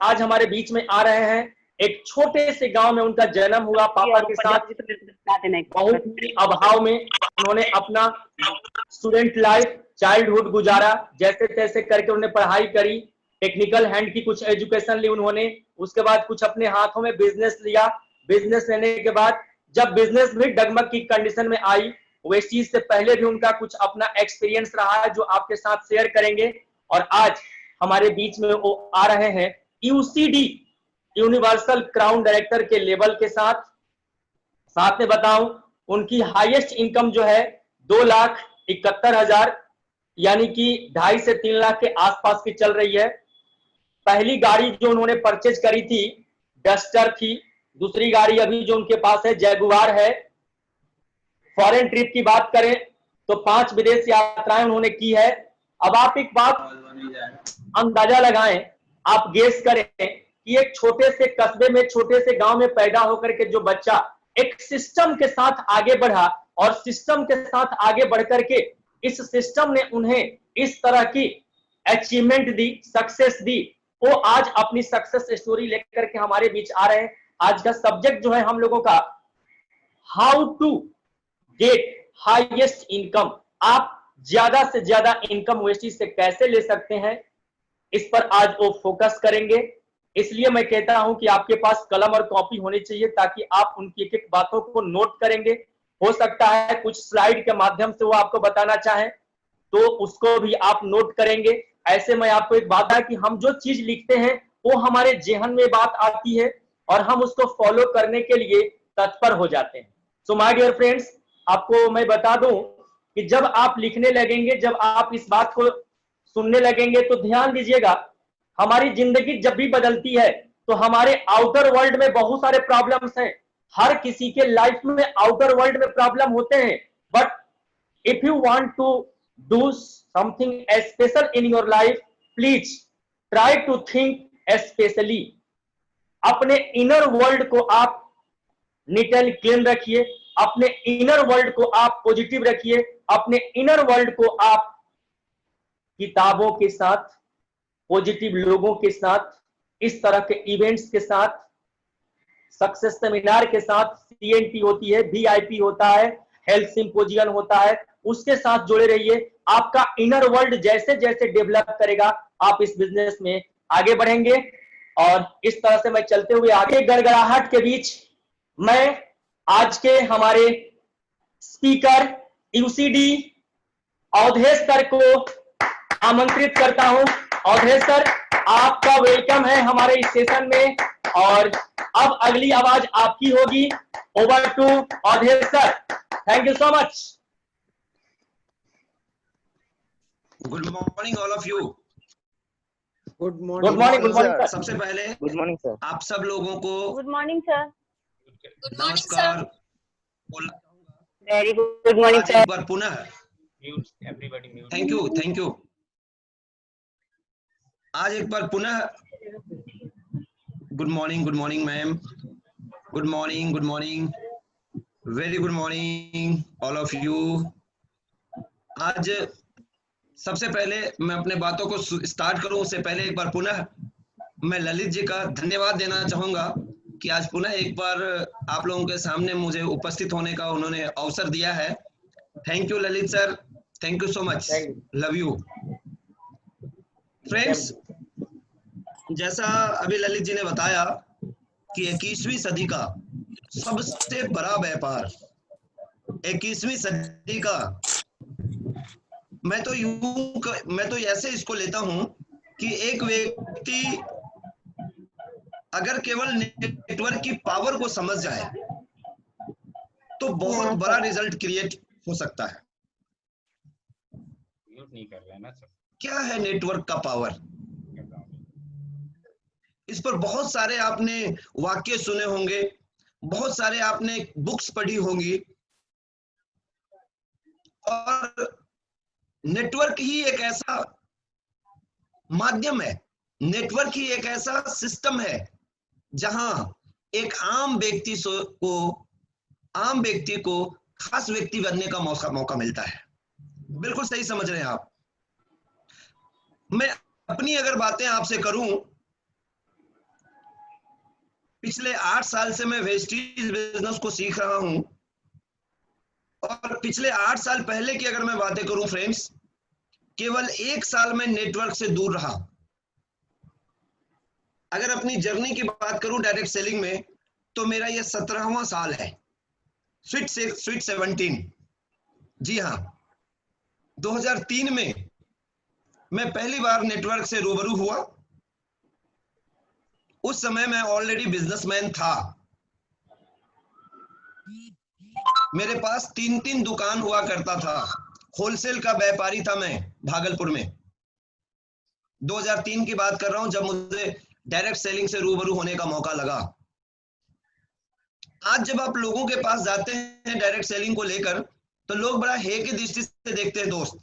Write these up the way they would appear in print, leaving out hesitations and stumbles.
आज हमारे बीच में आ रहे हैं। एक छोटे से गांव में उनका जन्म हुआ, पापा के साथ बहुत ही अभाव में उन्होंने अपना स्टूडेंट लाइफ, चाइल्डहुड गुजारा। जैसे तैसे करके उन्होंने पढ़ाई करी, टेक्निकल हैंड की कुछ एजुकेशन ली उन्होंने। उसके बाद कुछ अपने हाथों में बिजनेस लिया। बिजनेस लेने के बाद जब बिजनेस भी डगमग की कंडीशन में आई, वो इस चीज से पहले भी उनका कुछ अपना एक्सपीरियंस रहा है जो आपके साथ शेयर करेंगे। और आज हमारे बीच में वो आ रहे हैं यूसीडी, यूनिवर्सल क्राउन डायरेक्टर के लेवल के साथ। साथ में बताऊं, उनकी हाईएस्ट इनकम जो है 2,71,000, यानी कि 2.5 से 3 लाख के आसपास की चल रही है। पहली गाड़ी जो उन्होंने परचेज करी थी डस्टर थी। दूसरी गाड़ी अभी जो उनके पास है जैगुआर है। फॉरेन ट्रिप की बात करें तो 5 विदेश यात्राएं उन्होंने की है। अब आप एक बात अंदाजा लगाएं, आप गेस करें कि एक छोटे से कस्बे में, छोटे से गांव में पैदा होकर के जो बच्चा एक सिस्टम के साथ आगे बढ़ा और सिस्टम के साथ आगे बढ़कर के इस सिस्टम ने उन्हें इस तरह की अचीवमेंट दी, सक्सेस दी, वो आज अपनी सक्सेस स्टोरी लेकर के हमारे बीच आ रहे हैं। आज का सब्जेक्ट जो है हम लोगों का, how to get highest income. आप ज्यादा से ज्यादा इनकम वेस्टी से कैसे ले सकते हैं, इस पर आज वो फोकस करेंगे। इसलिए मैं कहता हूं कि आपके पास कलम और कॉपी होनी चाहिए ताकि आप उनकी एक एक बातों को नोट करेंगे। हो सकता है कुछ स्लाइड के माध्यम से वो आपको बताना चाहें तो उसको भी आप नोट करेंगे। ऐसे में आपको एक बात है कि हम जो चीज लिखते हैं वो हमारे जेहन में बात आती है और हम उसको फॉलो करने के लिए तत्पर हो जाते हैं। सो माय डियर फ्रेंड्स, आपको मैं बता दूं कि जब आप लिखने लगेंगे, जब आप इस बात को सुनने लगेंगे तो ध्यान दीजिएगा, हमारी जिंदगी जब भी बदलती है तो हमारे आउटर वर्ल्ड में बहुत सारे प्रॉब्लम्स हैं। हर किसी के लाइफ में आउटर वर्ल्ड में प्रॉब्लम होते हैं, but if you want to do something special in your life, please try to think especially। अपने इनर वर्ल्ड को आप नीट एंड क्लीन रखिए, अपने इनर वर्ल्ड को आप पॉजिटिव रखिए, अपने इनर वर्ल्ड को आप किताबों के साथ, पॉजिटिव लोगों के साथ, इस तरह के इवेंट्स के साथ, सक्सेस सेमिनार के साथ, सीएनटी होती है, वीआईपी होता है, हेल्थ सिंपोजियम होता है, उसके साथ जुड़े रहिए। आपका इनर वर्ल्ड जैसे जैसे डेवलप करेगा आप इस बिजनेस में आगे बढ़ेंगे। और इस तरह से मैं चलते हुए आगे गड़गड़ाहट के बीच मैं आज के हमारे स्पीकर यूसीडी अवधेश सर को आमंत्रित करता हूं। अवधेश सर, आपका वेलकम है हमारे इस सेशन में और अब अगली आवाज आपकी होगी। Over to Awadhesh sir, thank you so much. Good morning all of you. Good morning. Good morning sir. सबसे पहले गुड मॉर्निंग सर। आप सब लोगों को गुड मॉर्निंग सर। नमस्कार। वेरी गुड मॉर्निंग आज सर। एक बार पुनः थैंक यू। आज एक बार पुनः good morning ma'am, good morning, very good morning all of you. आज सबसे पहले मैं अपने बातों को स्टार्ट करूं उससे पहले एक बार पुनः मैं ललित जी का धन्यवाद देना चाहूंगा कि आज पुनः एक बार आप लोगों के सामने मुझे उपस्थित होने का उन्होंने अवसर दिया है। Thank you Lalit sir, thank you so much, love you. Friends, जैसा अभी ललित जी ने बताया कि 21वीं सदी का सबसे बड़ा व्यापार, 21वीं सदी का, मैं तो ऐसे इसको लेता हूं कि एक व्यक्ति अगर केवल नेटवर्क की पावर को समझ जाए तो बहुत बड़ा रिजल्ट क्रिएट हो सकता है। क्या है नेटवर्क का पावर? इस पर बहुत सारे आपने वाक्य सुने होंगे, बहुत सारे आपने बुक्स पढ़ी होंगी और नेटवर्क ही एक ऐसा माध्यम है, नेटवर्क ही एक ऐसा सिस्टम है जहां एक आम व्यक्ति को खास व्यक्ति बनने का मौका मिलता है। बिल्कुल सही समझ रहे हैं आप। मैं अपनी अगर बातें आपसे करूं पिछले 8 साल से मैं वेस्टीज बिजनेस को सीख रहा हूं, और पिछले 8 साल पहले की अगर मैं बातें करूं फ्रेंड्स, केवल 1 साल में नेटवर्क से दूर रहा। अगर अपनी जर्नी की बात करूं डायरेक्ट सेलिंग में, तो मेरा ये 17वां साल है, स्वीट 17। जी हाँ, 2003 में मैं पहली बार नेटवर्क से रूबरू हुआ। उस समय मैं ऑलरेडी बिजनेसमैन था। मेरे पास 3 दुकान हुआ करता था, होलसेल का व्यापारी था मैं भागलपुर में। 2003 की बात कर रहा हूं, जब मुझे डायरेक्ट सेलिंग से रूबरू होने का मौका लगा। आज जब आप लोगों के पास जाते हैं डायरेक्ट सेलिंग को लेकर, तो लोग बड़ा हे की दृष्टि से देखते हैं दोस्त।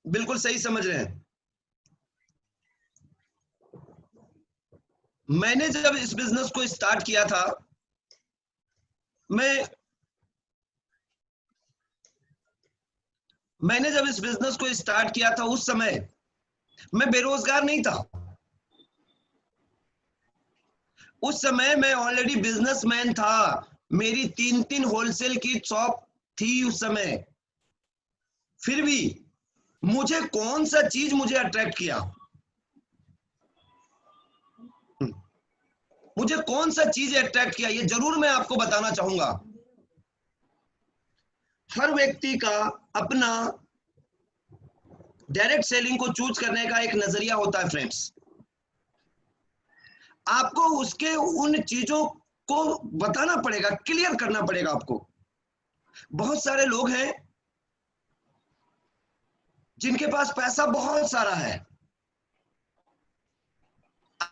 बिल्कुल सही समझ रहे हैं। मैंने जब इस बिजनेस को स्टार्ट किया था, मैंने जब इस बिजनेस को स्टार्ट किया था, उस समय मैं बेरोजगार नहीं था। उस समय मैं ऑलरेडी बिजनेसमैन था। मेरी 3 होलसेल की शॉप थी उस समय। फिर भी मुझे कौन सा चीज मुझे अट्रैक्ट किया, मुझे कौन सा चीज अट्रैक्ट किया, ये जरूर मैं आपको बताना चाहूंगा। हर व्यक्ति का अपना डायरेक्ट सेलिंग को चूज करने का एक नजरिया होता है फ्रेंड्स। आपको उसके उन चीजों को बताना पड़ेगा, क्लियर करना पड़ेगा आपको। बहुत सारे लोग हैं जिनके पास पैसा बहुत सारा है।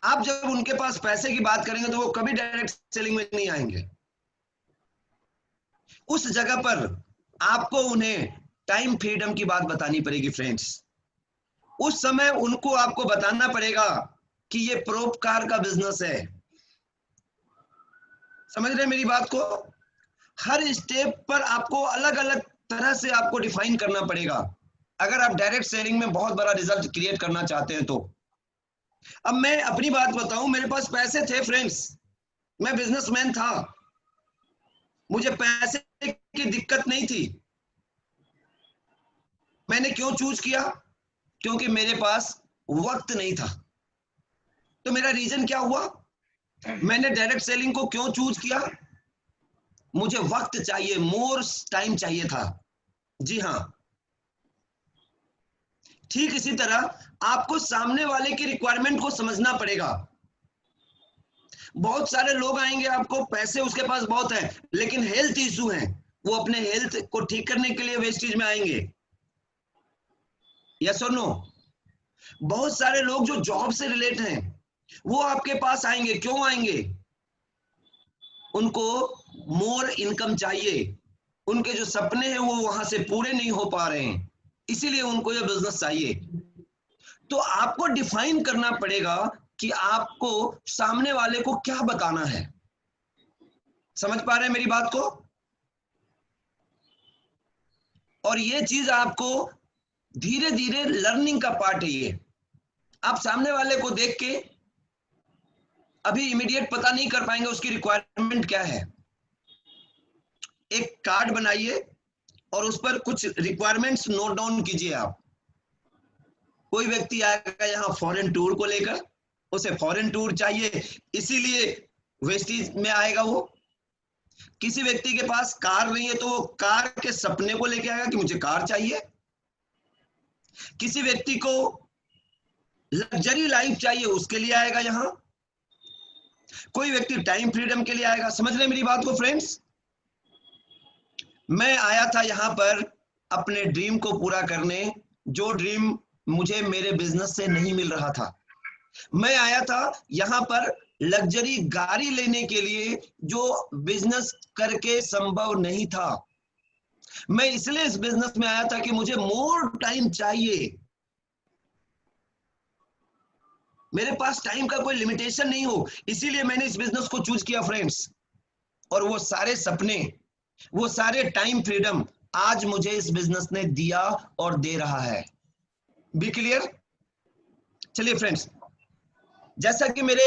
आप जब उनके पास पैसे की बात करेंगे तो वो कभी डायरेक्ट सेलिंग में नहीं आएंगे। उस जगह पर आपको उन्हें टाइम फ्रीडम की बात बतानी पड़ेगी फ्रेंड्स। उस समय उनको आपको बताना पड़ेगा कि ये परोपकार का बिजनेस है। समझ रहे हैं मेरी बात को? हर स्टेप पर आपको अलग अलग तरह से आपको डिफाइन करना पड़ेगा, अगर आप डायरेक्ट सेलिंग में बहुत बड़ा रिजल्ट क्रिएट करना चाहते हैं तो। अब मैं अपनी बात बताऊं, मेरे पास पैसे थे फ्रेंड्स, मैं बिजनेसमैन था, मुझे पैसे की दिक्कत नहीं थी। मैंने क्यों चूज किया? क्योंकि मेरे पास वक्त नहीं था। तो मेरा रीजन क्या हुआ? मैंने डायरेक्ट सेलिंग को क्यों चूज किया? मुझे वक्त चाहिए, मोर टाइम चाहिए था। जी हाँ, ठीक इसी तरह आपको सामने वाले की रिक्वायरमेंट को समझना पड़ेगा। बहुत सारे लोग आएंगे, आपको पैसे उसके पास बहुत है, लेकिन हेल्थ इशू है, वो अपने हेल्थ को ठीक करने के लिए वेस्टेज में आएंगे। यस और नो? बहुत सारे लोग जो जॉब से रिलेट हैं, वो आपके पास आएंगे। क्यों आएंगे? उनको मोर इनकम चाहिए, उनके जो सपने हैं वो वहां से पूरे नहीं हो पा रहे हैं, इसीलिए उनको ये बिजनेस चाहिए। तो आपको डिफाइन करना पड़ेगा कि आपको सामने वाले को क्या बताना है। समझ पा रहे हैं मेरी बात को? और ये चीज आपको धीरे धीरे लर्निंग का पार्ट है। ये आप सामने वाले को देख के अभी इमीडिएट पता नहीं कर पाएंगे उसकी रिक्वायरमेंट क्या है। एक कार्ड बनाइए और उस पर कुछ रिक्वायरमेंट्स नोट डाउन कीजिए आप। कोई व्यक्ति आएगा यहाँ फॉरेन टूर को लेकर, उसे फॉरेन टूर चाहिए, इसीलिए वेस्टीज में आएगा। वो किसी व्यक्ति के पास कार नहीं है तो वो कार के सपने को लेके आएगा कि मुझे कार चाहिए। किसी व्यक्ति को लग्जरी लाइफ चाहिए, उसके लिए आएगा यहाँ। कोई व्यक्ति टाइम फ्रीडम के लिए आएगा। समझ रहे मेरी बात को फ्रेंड्स? मैं आया था यहाँ पर अपने ड्रीम को पूरा करने, जो ड्रीम मुझे मेरे बिजनेस से नहीं मिल रहा था। मैं आया था यहाँ पर लग्जरी गाड़ी लेने के लिए, जो बिजनेस करके संभव नहीं था। मैं इसलिए इस बिजनेस में आया था कि मुझे मोर टाइम चाहिए। मेरे पास टाइम का कोई लिमिटेशन नहीं हो, इसीलिए मैंने इस बिजनेस को चूज किया फ्रेंड्स। और वो सारे सपने, वो सारे टाइम फ्रीडम आज मुझे इस बिजनेस ने दिया और दे रहा है। B clear? चलिए फ्रेंड्स, जैसा कि मेरे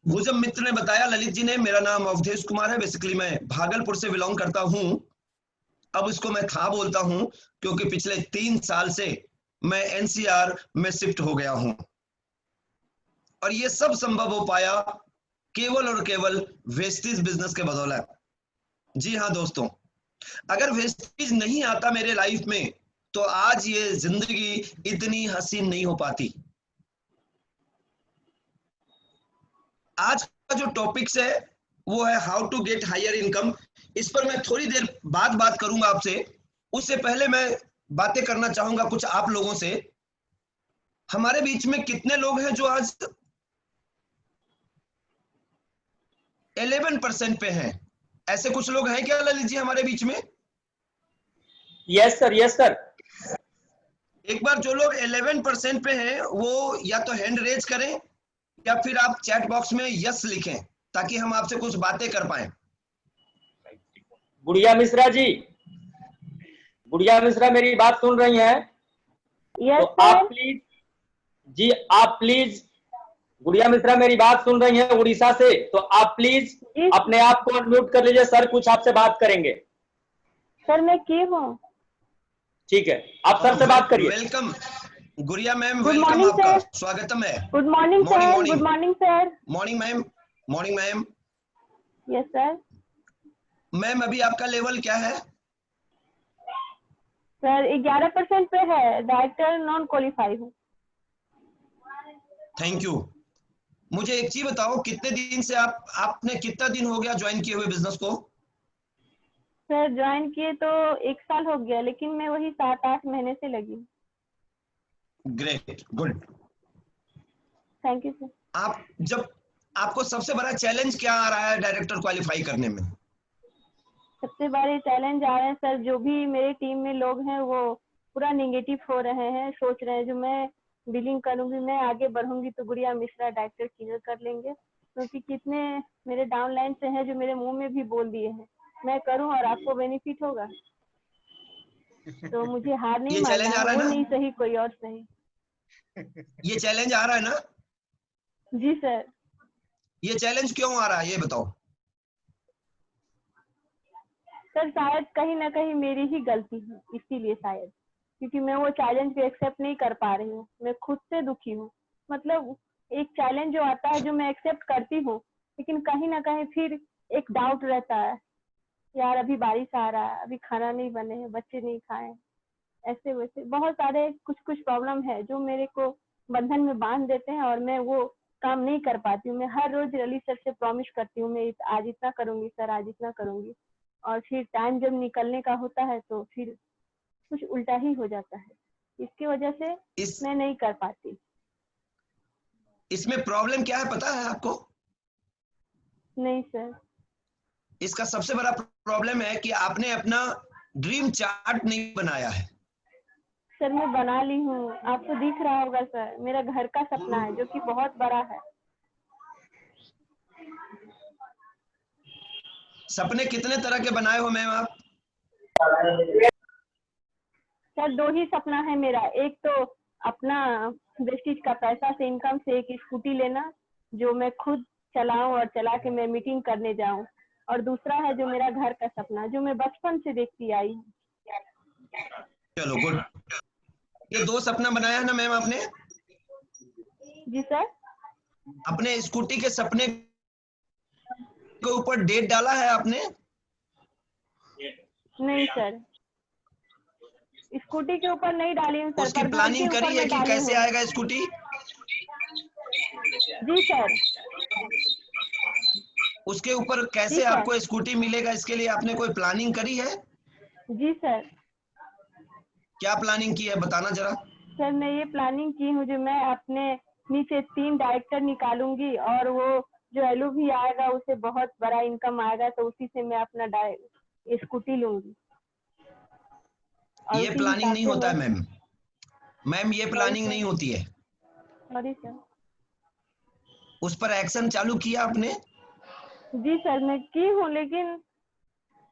भुजम मित्र ने बताया, ललित जी ने, मेरा नाम अवधेश कुमार है। बेसिकली मैं भागलपुर से बिलोंग करता हूं। अब इसको मैं था बोलता हूं क्योंकि पिछले 3 साल से मैं एनसीआर में शिफ्ट हो गया हूं, और ये सब संभव हो पाया केवल और केवल वेस्टीज बिजनेस के बदौलत। जी हाँ दोस्तों, अगर वेस्टीज नहीं आता मेरे लाइफ में तो आज ये जिंदगी इतनी हसीन नहीं हो पाती। आज का जो टॉपिक्स है वो है how to get higher income. इस पर मैं थोड़ी देर बाद बात करूंगा आपसे। उससे पहले मैं बातें करना चाहूंगा कुछ आप लोगों से। हमारे बीच में कितने लोग हैं जो आज 11% पे हैं? ऐसे कुछ लोग हैं क्या ललित जी हमारे बीच में? Yes sir, yes sir. एक बार जो लोग 11% पे हैं वो या तो हैंड रेज करें या फिर आप चैट बॉक्स में यस लिखें ताकि हम आपसे कुछ बातें कर पाए। गुड़िया मिश्रा जी, गुड़िया मिश्रा मेरी बात सुन रही हैं? यस तो आप प्लीज जी, आप प्लीज, गुड़िया मिश्रा मेरी बात सुन रही हैं उड़ीसा से, तो आप प्लीज अपने आप को अनम्यूट कर लीजिए। सर कुछ आपसे बात करेंगे। सर मैं की हूँ। ठीक है, आप सर से बात करिए। वेलकम गुड़िया मैम, गुड वेलकम, मॉर्निंग आपका सर। स्वागतम है। Good morning morning sir. Morning good morning sir. Morning ma'am, morning ma'am. Yes sir. Ma'am अभी आपका लेवल क्या है? सर 11% पे है, डायरेक्टर नॉन क्वालिफाई हूँ। Thank you. मुझे एक चीज बताओ, कितने दिन से आपने कितना दिन हो गया ज्वाइन किए हुए बिजनेस को? सर ज्वाइन किए तो 1 साल हो गया, लेकिन मैं वही 7-8 महीने से लगी हूँ। Great, good. Thank you sir. आप जब आपको सबसे बड़ा चैलेंज क्या आ रहा है डायरेक्टर क्वालिफाई करने में? सबसे बड़े चैलेंज आ रहे हैं सर, जो भी मेरे टीम में लोग हैं वो पूरा निगेटिव हो रहे हैं, सोच रहे हैं जो मैं डीलिंग करूंगी, मैं आगे बढ़ूंगी तो गुड़िया मिश्रा डायरेक्टर क्लियर कर लेंगे, क्योंकि कितने मेरे डाउनलाइन से हैं जो मेरे मुंह में भी बोल दिए हैं मैं करूं और आपको बेनिफिट होगा। तो मुझे हार नहीं ये मानना चैलेंज आ है, रहा है वो ना? नहीं सही कोई और सही। ये चैलेंज आ रहा है ना? जी सर। ये चैलेंज क्यों आ रहा है ये बताओ। सर शायद कहीं ना कहीं मेरी ही गलती है, इसीलिए शायद, क्योंकि मैं वो चैलेंज को एक्सेप्ट नहीं कर पा रही हूँ, मैं खुद से दुखी हूँ। मतलब एक चैलेंज जो आता है जो मैं एक्सेप्ट करती हूँ, लेकिन कहीं ना कहीं फिर एक डाउट रहता है, यार अभी बारिश आ रहा है, अभी खाना नहीं बने हैं, बच्चे नहीं खाए, ऐसे वैसे बहुत सारे कुछ कुछ प्रॉब्लम है जो मेरे को बंधन में बांध देते हैं और मैं वो काम नहीं कर पाती हूँ। मैं हर रोज ललित सर से प्रॉमिस करती हूँ मैं आज इतना करूंगी सर, आज इतना करूंगी, और फिर टाइम जब निकलने का होता है तो फिर कुछ उल्टा ही हो जाता है, इसकी वजह से मैं नहीं कर पाती। इसमें प्रॉब्लम क्या है पता है आपको? नहीं सर। इसका सबसे बड़ा प्रॉब्लम है कि आपने अपना ड्रीम चार्ट नहीं बनाया है। सर मैं बना ली हूँ, आपको दिख रहा होगा सर, मेरा घर का सपना है जो कि बहुत बड़ा है। सपने कितने तरह के बनाए हो मैम आप? सर 2 ही सपना है मेरा, एक तो अपना वेस्टिज का पैसा से इनकम से एक स्कूटी लेना जो मैं खुद चलाऊं और चला के मैं मीटिंग करने जाऊं, और दूसरा है जो मेरा घर का सपना जो मैं बचपन से देखती आई हूँ। चलो गुड। ये 2 सपना बनाया है ना मैम आपने? जी सर। अपने स्कूटी के सपने के ऊपर डेट डाला है आपने? नहीं सर, स्कूटी के ऊपर नहीं डाली हूँ सर, उसकी पर घर के प्लानिंग ऊपर करी है मैं कि डाली कैसे हूँ। आएगा स्कूटी? जी सर। उसके ऊपर कैसे आपको स्कूटी मिलेगा, इसके लिए आपने कोई प्लानिंग करी है? जी सर। क्या प्लानिंग की है बताना जरा। सर मैं ये प्लानिंग की हूँ जो मैं अपने नीचे 3 डायरेक्टर निकालूंगी और वो जो एलओ भी आएगा उसे बहुत बड़ा इनकम आएगा, तो उसी से मैं अपना स्कूटी लूंगी। ये प्लानिंग नहीं होता है मैम। मैम ये प्लानिंग नहीं होती है। Sorry sir. उस पर एक्शन चालू किया आपने? जी सर मैं की हूँ, लेकिन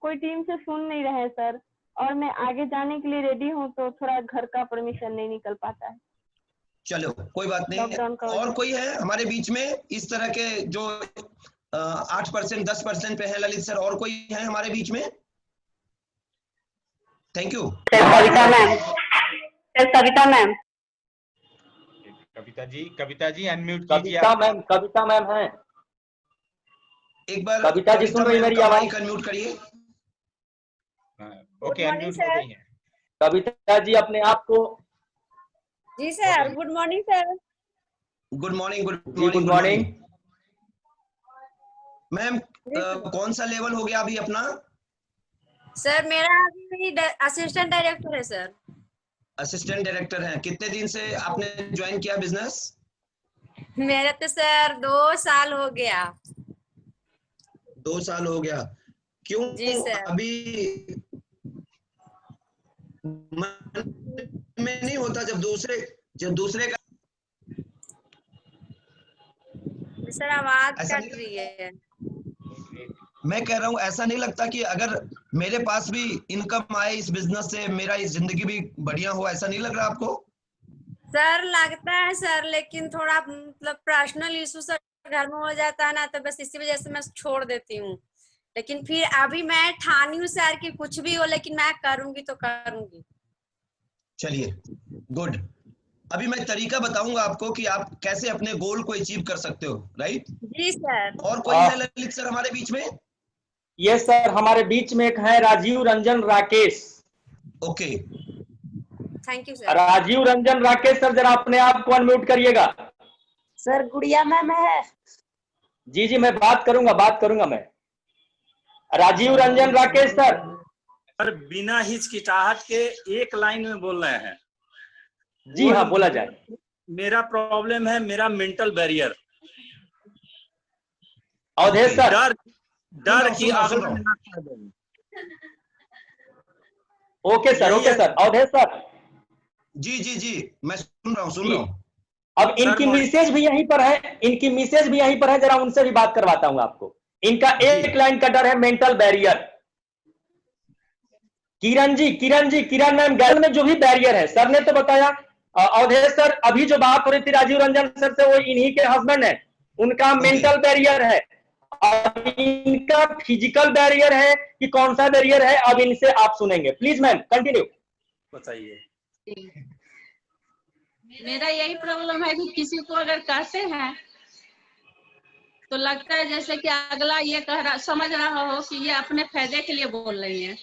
कोई टीम से सुन नहीं रहे सर, और मैं आगे जाने के लिए रेडी हूँ तो थोड़ा घर का परमिशन नहीं निकल पाता है। चलो कोई बात लॉकडाउन का नहीं। और कोई है हमारे बीच में इस तरह के जो 8% 10% पे है ललित सर? और कोई है हमारे बीच में? Thank you. Kavita ma'am, Kavita ma'am. Kavita ji unmute कीजिए। कविता मैम है। एक बार कविता जी सुन रही मैम मेरी का आवाज? माइक अनम्यूट करिए। ओके, अनम्यूट हो गई है। कविता जी अपने आप को। जी sir, good morning sir. Good morning. जी गुड मॉर्निंग। मैम कौन सा लेवल हो गया अभी अपना? सर मेरा अभी असिस्टेंट डायरेक्टर है सर। असिस्टेंट डायरेक्टर हैं। कितने दिन से आपने ज्वाइन किया बिजनेस? मेरा तो सर 2 साल हो गया। 2 साल हो गया। क्यों जी सर। अभी मन में नहीं होता जब दूसरे का सर आवाज ऐसा कट रही है। मैं कह रहा हूँ ऐसा नहीं लगता कि अगर मेरे पास भी इनकम आए इस बिजनेस से मेरा इस जिंदगी भी बढ़िया हो, ऐसा नहीं लग रहा आपको? सर लगता है सर, लेकिन थोड़ा मतलब पर्सनल इशू सर घर में हो जाता है ना, तो बस इसी वजह से मैं छोड़ देती हूँ। लेकिन फिर अभी मैं ठानी हूँ सर कि कुछ भी हो लेकिन मैं करूंगी तो करूंगी। चलिए गुड। अभी मैं तरीका बताऊंगा आपको कि आप कैसे अपने गोल को अचीव कर सकते हो, राइट? जी सर। और कोई है ललित सर हमारे बीच में? ये सर हमारे बीच में एक है Rajiv Ranjan Rakesh. Okay, thank you sir. Rajiv Ranjan Rakesh sir, जरा अपने आप को अनम्यूट करिएगा। सर गुड़िया मैम है। जी जी मैं बात करूंगा मैं। राजीव रंजन राकेश सर। सर बिना हिचकिचाहट के एक लाइन में बोल रहे हैं। जी हाँ बोला जाए। मेरा प्रॉब्लम है मेरा मेंटल बैरियर। अवधेश सर। डर की अगला में ना कर दें। Okay sir, okay sir. Avdhesh sir. जी मैं सुन रहा हूँ। अब इनकी मिसेज भी यहीं पर है, जरा उनसे भी बात करवाता हूं आपको। इनका एक लाइन का डर है मेंटल बैरियर। किरण मैम, गैल में जो भी बैरियर है सर ने तो बताया। अवधेश सर अभी जो बात हो रही थी राजीव रंजन सर से, वो इन्हीं के हस्बैंड है, उनका मेंटल बैरियर है। अब इनका फिजिकल बैरियर है कि कौन सा बैरियर है, अब इनसे आप सुनेंगे। प्लीज मैम कंटिन्यू बताइए। मेरा यही प्रॉब्लम है कि किसी को अगर कहते हैं तो लगता है जैसे कि अगला ये समझ रहा हो कि ये अपने फायदे के लिए बोल रही है।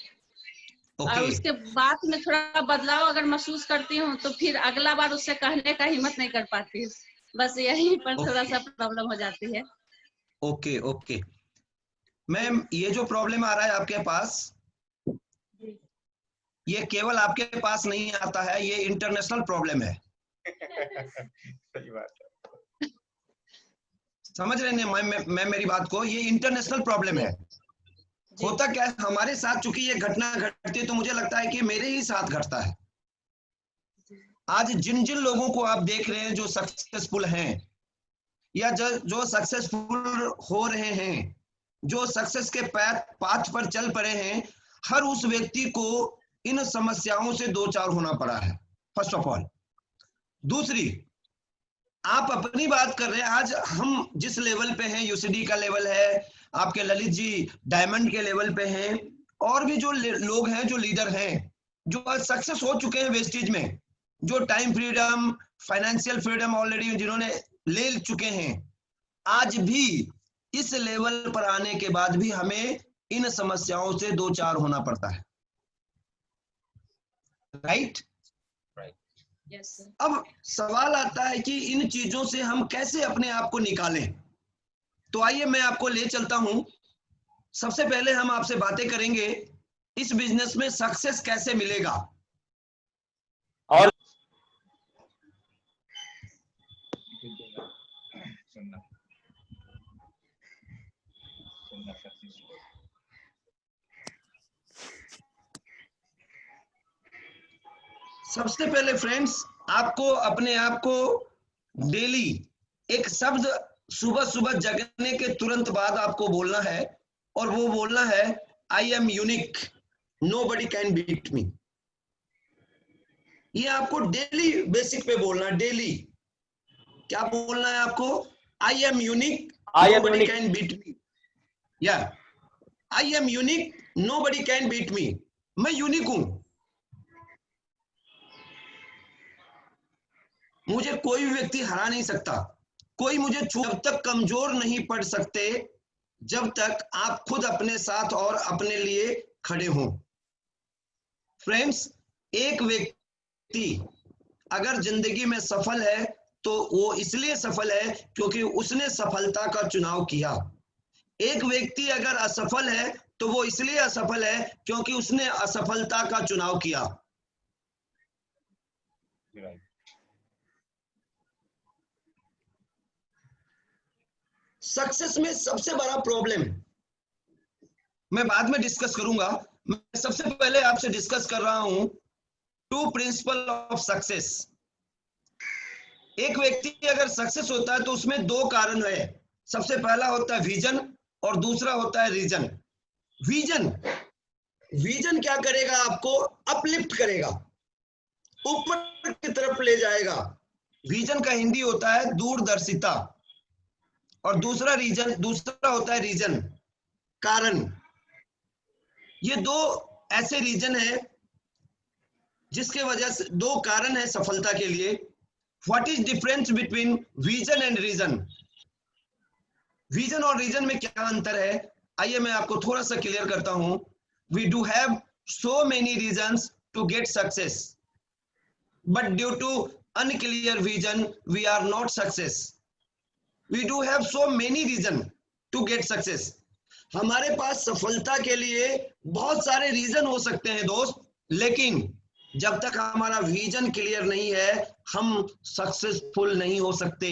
और उसके बाद में थोड़ा बदलाव अगर महसूस करती हूँ तो फिर अगला बार उससे कहने का हिम्मत नहीं कर पाती हूँ। बस यही पर थोड़ा सा प्रॉब्लम हो जाती है। ओके मैम, ये जो प्रॉब्लम आ रहा है आपके पास, ये केवल आपके पास नहीं आता है, ये इंटरनेशनल प्रॉब्लम है। सही बात है। समझ रहे हैं मैं मेरी बात को? ये इंटरनेशनल प्रॉब्लम है। होता क्या है हमारे साथ, चूंकि ये घटना घटती है तो मुझे लगता है कि मेरे ही साथ घटता है। आज जिन लोगों को आप देख रहे हैं जो सक्सेसफुल हैं या जो सक्सेसफुल हो रहे हैं, जो सक्सेस के पाथ पर चल पड़े हैं, हर उस व्यक्ति को इन समस्याओं से दो चार होना पड़ा है, फर्स्ट ऑफ ऑल। दूसरी, आप अपनी बात कर रहे हैं, आज हम जिस लेवल पे हैं, यूसीडी का लेवल है, आपके ललित जी डायमंड के लेवल पे हैं, और भी जो लोग हैं, जो लीडर हैं, जो सक्सेस हो चुके हैं वेस्टेज में, जो time freedom, financial freedom already जिन्होंने ले चुके हैं, आज भी इस लेवल पर आने के बाद भी हमें इन समस्याओं से दो चार होना पड़ता है, राइट? Yes sir. अब सवाल आता है कि इन चीजों से हम कैसे अपने आप को निकालें। तो आइए मैं आपको ले चलता हूं। सबसे पहले हम आपसे बातें करेंगे इस बिजनेस में सक्सेस कैसे मिलेगा। और सबसे पहले फ्रेंड्स, आपको अपने आप को डेली एक शब्द सुबह सुबह जगने के तुरंत बाद आपको बोलना है, और वो बोलना है I am unique, nobody can beat me. ये आपको डेली बेसिक पे बोलना, डेली। क्या बोलना है आपको? आई am unique, I am nobody unique. can beat me. Yeah, I am unique, nobody can beat me. मैं यूनिक हूं, मुझे कोई भी व्यक्ति हरा नहीं सकता, कोई मुझे जब तक कमजोर नहीं पड़ सकते जब तक आप खुद अपने साथ और अपने लिए खड़े हों। फ्रेंड्स, एक व्यक्ति अगर जिंदगी में सफल है तो वो इसलिए सफल है क्योंकि उसने सफलता का चुनाव किया। एक व्यक्ति अगर असफल है तो वो इसलिए असफल है क्योंकि उसने असफलता का चुनाव किया। सक्सेस में सबसे बड़ा प्रॉब्लम मैं बाद में डिस्कस करूंगा, मैं सबसे पहले आपसे डिस्कस कर रहा हूं 2 प्रिंसिपल ऑफ सक्सेस। एक व्यक्ति अगर सक्सेस होता है तो उसमें 2 कारण है। सबसे पहला होता है विजन और दूसरा होता है रीजन। विजन क्या करेगा? आपको अपलिफ्ट करेगा, ऊपर की तरफ ले जाएगा। विजन का हिंदी होता है दूरदर्शिता, और दूसरा होता है रीजन, कारण। ये 2 ऐसे रीजन है जिसके वजह से 2 कारण है सफलता के लिए। What is difference between vision and reason? Vision और रीजन में क्या अंतर है? आइए मैं आपको थोड़ा सा क्लियर करता हूं। We do have so many reasons to get success, but due to unclear vision we are not success. We do have so many reason to get success. हमारे पास सफलता के लिए बहुत सारे रीजन हो सकते हैं दोस्त, लेकिन जब तक हमारा विजन क्लियर नहीं है हम सक्सेसफुल नहीं हो सकते।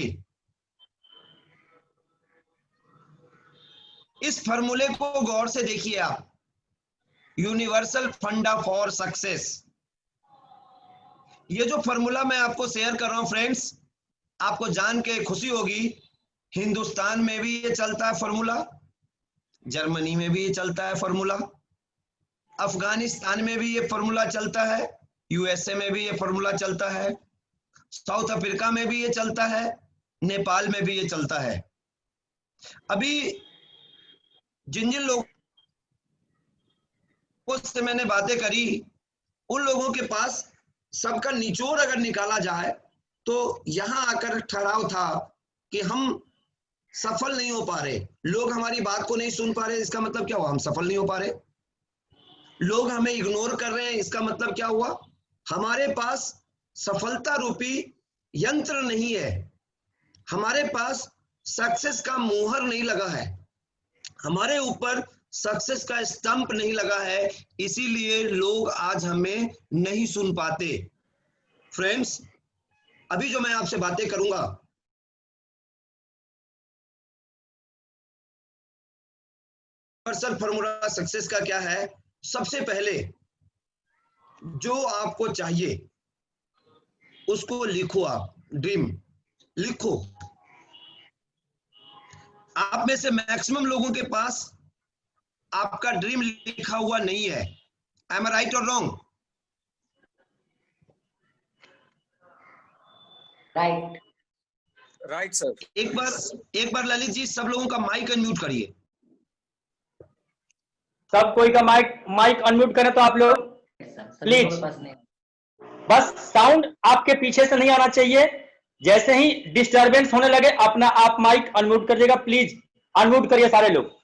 इस फॉर्मूले को गौर से देखिए आप, यूनिवर्सल फंडा फॉर सक्सेस। ये जो फॉर्मूला मैं आपको शेयर कर रहा हूं फ्रेंड्स, आपको जान के खुशी होगी, हिंदुस्तान में भी ये चलता है फॉर्मूला, जर्मनी में भी ये चलता है फॉर्मूला, अफगानिस्तान में भी ये फॉर्मूला चलता है, यूएसए में भी ये फॉर्मूला चलता है, साउथ अफ्रीका में भी ये चलता है, नेपाल में भी ये चलता है। अभी जिन लोगों से मैंने बातें करी, उन लोगों के पास सबका निचोड़ अगर निकाला जाए तो यहां आकर ठहराव था कि हम सफल नहीं हो पा रहे, लोग हमारी बात को नहीं सुन पा रहे, इसका मतलब क्या हुआ? हम सफल नहीं हो पा रहे। लोग हमें इग्नोर कर रहे हैं, इसका मतलब क्या हुआ? हमारे पास सफलता रूपी यंत्र नहीं है, हमारे पास सक्सेस का मोहर नहीं लगा है, हमारे ऊपर सक्सेस का स्टंप नहीं लगा है, इसीलिए लोग आज हमें नहीं सुन पाते। फ्रेंड्स, अभी जो मैं आपसे बातें करूंगा यूनिवर्सल फॉर्मूला सक्सेस का क्या है? सबसे पहले जो आपको चाहिए उसको लिखो, आप ड्रीम लिखो। आप में से मैक्सिमम लोगों के पास आपका ड्रीम लिखा हुआ नहीं है। एम आई राइट और रॉन्ग? Right sir. एक बार ललित जी सब लोगों का माइक अनम्यूट करिए। सब कोई का माइक अनम्यूट करें तो आप लोग प्लीज। बस साउंड आपके पीछे से नहीं आना चाहिए, जैसे ही डिस्टरबेंस होने लगे अपना आप माइक अनम्यूट करिएगा। प्लीज अनम्यूट करिए सारे लोग।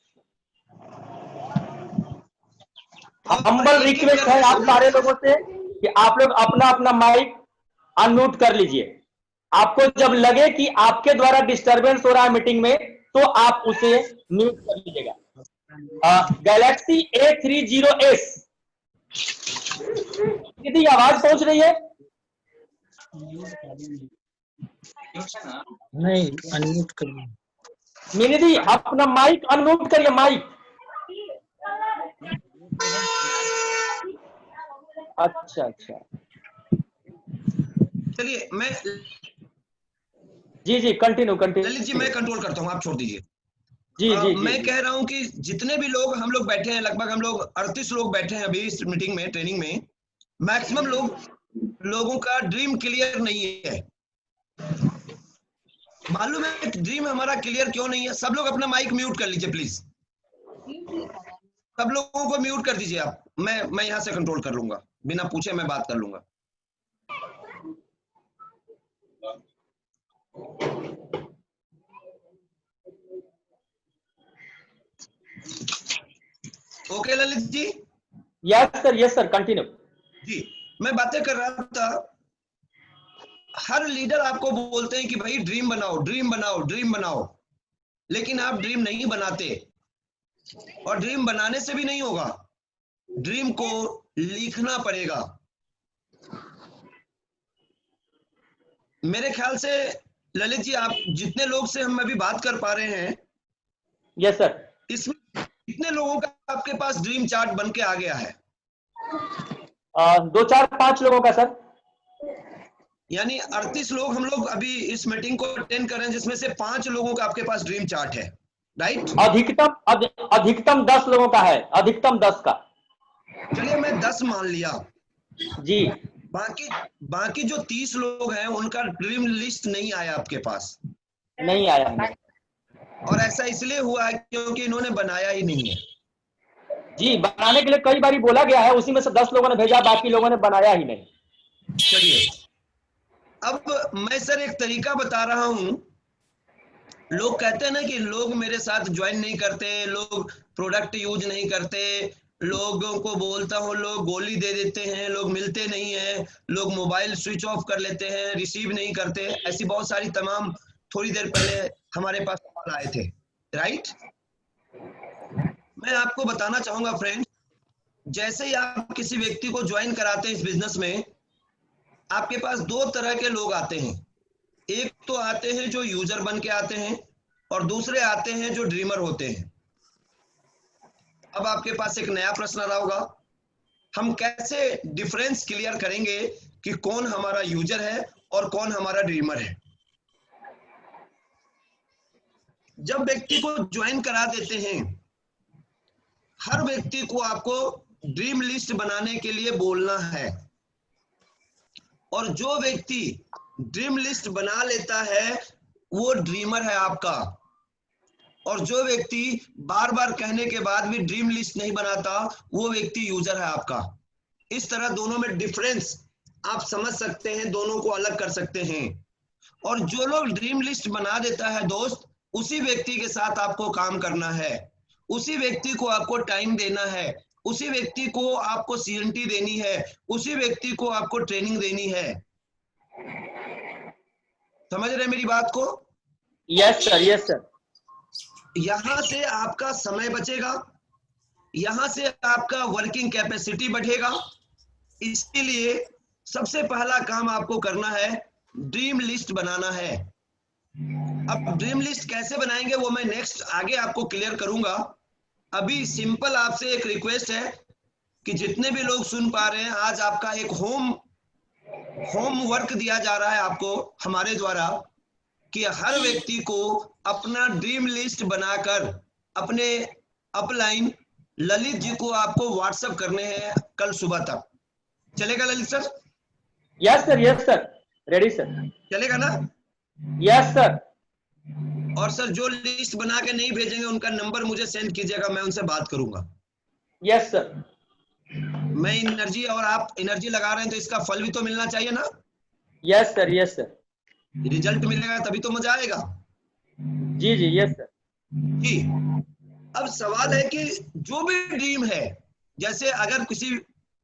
हम्बल रिक्वेस्ट है आप सारे लोगों से कि आप लोग अपना अपना माइक अनम्यूट कर लीजिए। आपको जब लगे कि आपके द्वारा डिस्टरबेंस हो रहा है मीटिंग में तो आप उसे म्यूट कर लीजिएगा। गैलेक्सी A30s यदि आवाज पहुंच रही है? नहीं, अनम्यूट करिए। मिनिदी अपना माइक अनम्यूट करिए, माइक। अच्छा अच्छा, चलिए मैं जी कंटिन्यू ललित जी मैं कंट्रोल करता हूं, आप छोड़ दीजिए। जी मैं कह रहा हूं कि जितने भी लोग हम लोग बैठे हैं, लगभग हम लोग 38 लोग बैठे हैं अभी इस मीटिंग में, ट्रेनिंग में, मैक्सिमम लोगों का ड्रीम क्लियर नहीं है। मालूम है ड्रीम हमारा क्लियर क्यों नहीं है? सब लोग अपना माइक म्यूट कर लीजिए प्लीज, सब लोगों को म्यूट कर दीजिए आप। मैं यहाँ से कंट्रोल कर लूंगा, बिना पूछे मैं बात कर लूंगा। Okay Lalit ji? Yes sir, continue. जी, मैं बातें कर रहा था। हर लीडर आपको बोलते हैं कि भाई ड्रीम बनाओ, ड्रीम बनाओ, ड्रीम बनाओ, लेकिन आप ड्रीम नहीं बनाते। और ड्रीम बनाने से भी नहीं होगा, ड्रीम को लिखना पड़ेगा। मेरे ख्याल से ललित जी, आप जितने लोग से हम अभी बात कर पा रहे हैं, यस सर, इसमें कितने लोगों का आपके पास ड्रीम चार्ट बन के आ गया है? 2 4 5 लोगों का सर। यानी 38 लोग हम लोग अभी इस मीटिंग को अटेंड कर रहे हैं, जिसमें से 5 लोगों का आपके पास ड्रीम चार्ट है, राइट? अधिकतम 10 लोगों का है, अधिकतम 10 का। चलिए मैं 10 मान लिया जी। बाकी जो 30 लोग हैं उनका ड्रीम लिस्ट नहीं आया आपके पास। नहीं आया। और ऐसा इसलिए हुआ है क्योंकि इन्होंने बनाया ही नहीं है। जी, बनाने के लिए कई बार बोला गया है, उसी में से 10 लोगों ने भेजा, बाकी लोगों ने बनाया ही नहीं। चलिए, अब मैं सर एक तरीका बता रहा हूं। लोग कहते हैं ना कि लोग मेरे साथ ज्वाइन नहीं करते, लोग प्रोडक्ट यूज नहीं करते, लोगों को बोलता हूं लोग गोली दे देते हैं, लोग मिलते नहीं है, लोग मोबाइल स्विच ऑफ कर लेते हैं, रिसीव नहीं करते। ऐसी बहुत सारी तमाम थोड़ी देर पहले हमारे पास सवाल आए थे, राइट? मैं आपको बताना चाहूंगा फ्रेंड, जैसे ही आप किसी व्यक्ति को ज्वाइन कराते हैं इस बिजनेस में, आपके पास 2 तरह के लोग आते हैं। एक तो आते हैं जो यूजर बन के आते हैं, और दूसरे आते हैं जो ड्रीमर होते हैं। अब आपके पास एक नया प्रश्न आ रहा होगा, हम कैसे डिफरेंस क्लियर करेंगे कि कौन हमारा यूजर है और कौन हमारा ड्रीमर है? जब व्यक्ति को ज्वाइन करा देते हैं, हर व्यक्ति को आपको ड्रीम लिस्ट बनाने के लिए बोलना है, और जो व्यक्ति ड्रीम लिस्ट बना लेता है वो ड्रीमर है आपका, और जो व्यक्ति बार बार कहने के बाद भी ड्रीम लिस्ट नहीं बनाता वो व्यक्ति यूजर है आपका। इस तरह दोनों में डिफरेंस आप समझ सकते हैं, दोनों को अलग कर सकते हैं। और जो लोग ड्रीम लिस्ट बना देता है दोस्त, उसी व्यक्ति के साथ आपको काम करना है, उसी व्यक्ति को आपको टाइम देना है, उसी व्यक्ति को आपको सीएनटी देनी है, उसी व्यक्ति को आपको ट्रेनिंग देनी है। समझ रहे मेरी बात को? Yes sir, yes sir. यहां से आपका समय बचेगा, यहां से आपका वर्किंग कैपेसिटी बढ़ेगा। इसके लिए सबसे पहला काम आपको करना है, ड्रीम लिस्ट बनाना है। अब ड्रीम लिस्ट कैसे बनाएंगे वो मैं नेक्स्ट आगे आपको क्लियर करूंगा। अभी सिंपल आपसे एक रिक्वेस्ट है कि जितने भी लोग सुन पा रहे हैं, आज आपका एक होम वर्क दिया जा रहा है आपको हमारे द्वारा, कि हर व्यक्ति को अपना ड्रीम लिस्ट बनाकर अपने अपलाइन ललित जी को आपको व्हाट्सएप करने हैं कल सुबह तक। चलेगा Lalit sir? Yes sir, ready sir. चलेगा ना? Yes sir. और सर जो लिस्ट बना के नहीं भेजेंगे उनका नंबर मुझे सेंड कीजिएगा, मैं उनसे बात करूंगा। Yes sir. मैं एनर्जी और आप एनर्जी लगा रहे हैं तो इसका फल भी तो मिलना चाहिए ना? Yes sir, yes sir. Result मिलेगा तभी तो मजा आएगा। जी जी, यस सर। जी, अब सवाल है कि जो भी ड्रीम है, जैसे अगर किसी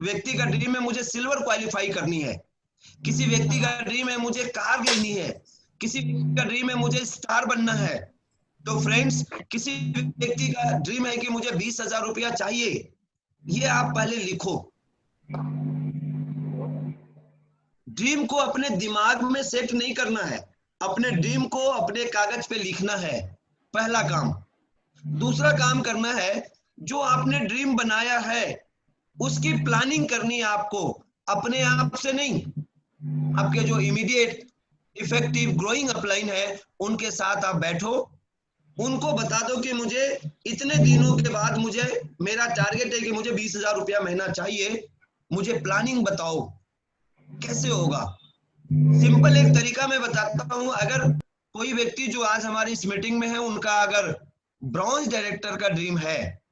व्यक्ति का ड्रीम है मुझे सिल्वर क्वालिफाई करनी है, किसी व्यक्ति का ड्रीम है मुझे कार लेनी है, किसी का ड्रीम है मुझे स्टार बनना है, तो फ्रेंड्स किसी व्यक्ति का ड्रीम है कि मुझे 20,000 रुपया चाहिए, ये आप पहले लिखो। ड्रीम को अपने दिमाग में सेट नहीं करना है, अपने ड्रीम को अपने कागज पे लिखना है, पहला काम। दूसरा काम करना है, जो आपने ड्रीम बनाया है उसकी प्लानिंग करनी है आपको, अपने आप से नहीं। आपके जो इमीडिएट इफेक्टिव ग्रोइंग अपलाइन है उनके साथ आप बैठो, उनको बता दो कि मुझे इतने दिनों के बाद मुझे मेरा टारगेट है कि मुझे 20,000 रुपया महीना चाहिए, मुझे प्लानिंग बताओ कैसे होगा। सिंपल एक तरीका मैं बताता हूं, अगर कोई व्यक्ति जो आज हमारी इस मीटिंग में है, उनका अगर ब्रॉन्ज डायरेक्टर का ड्रीम है,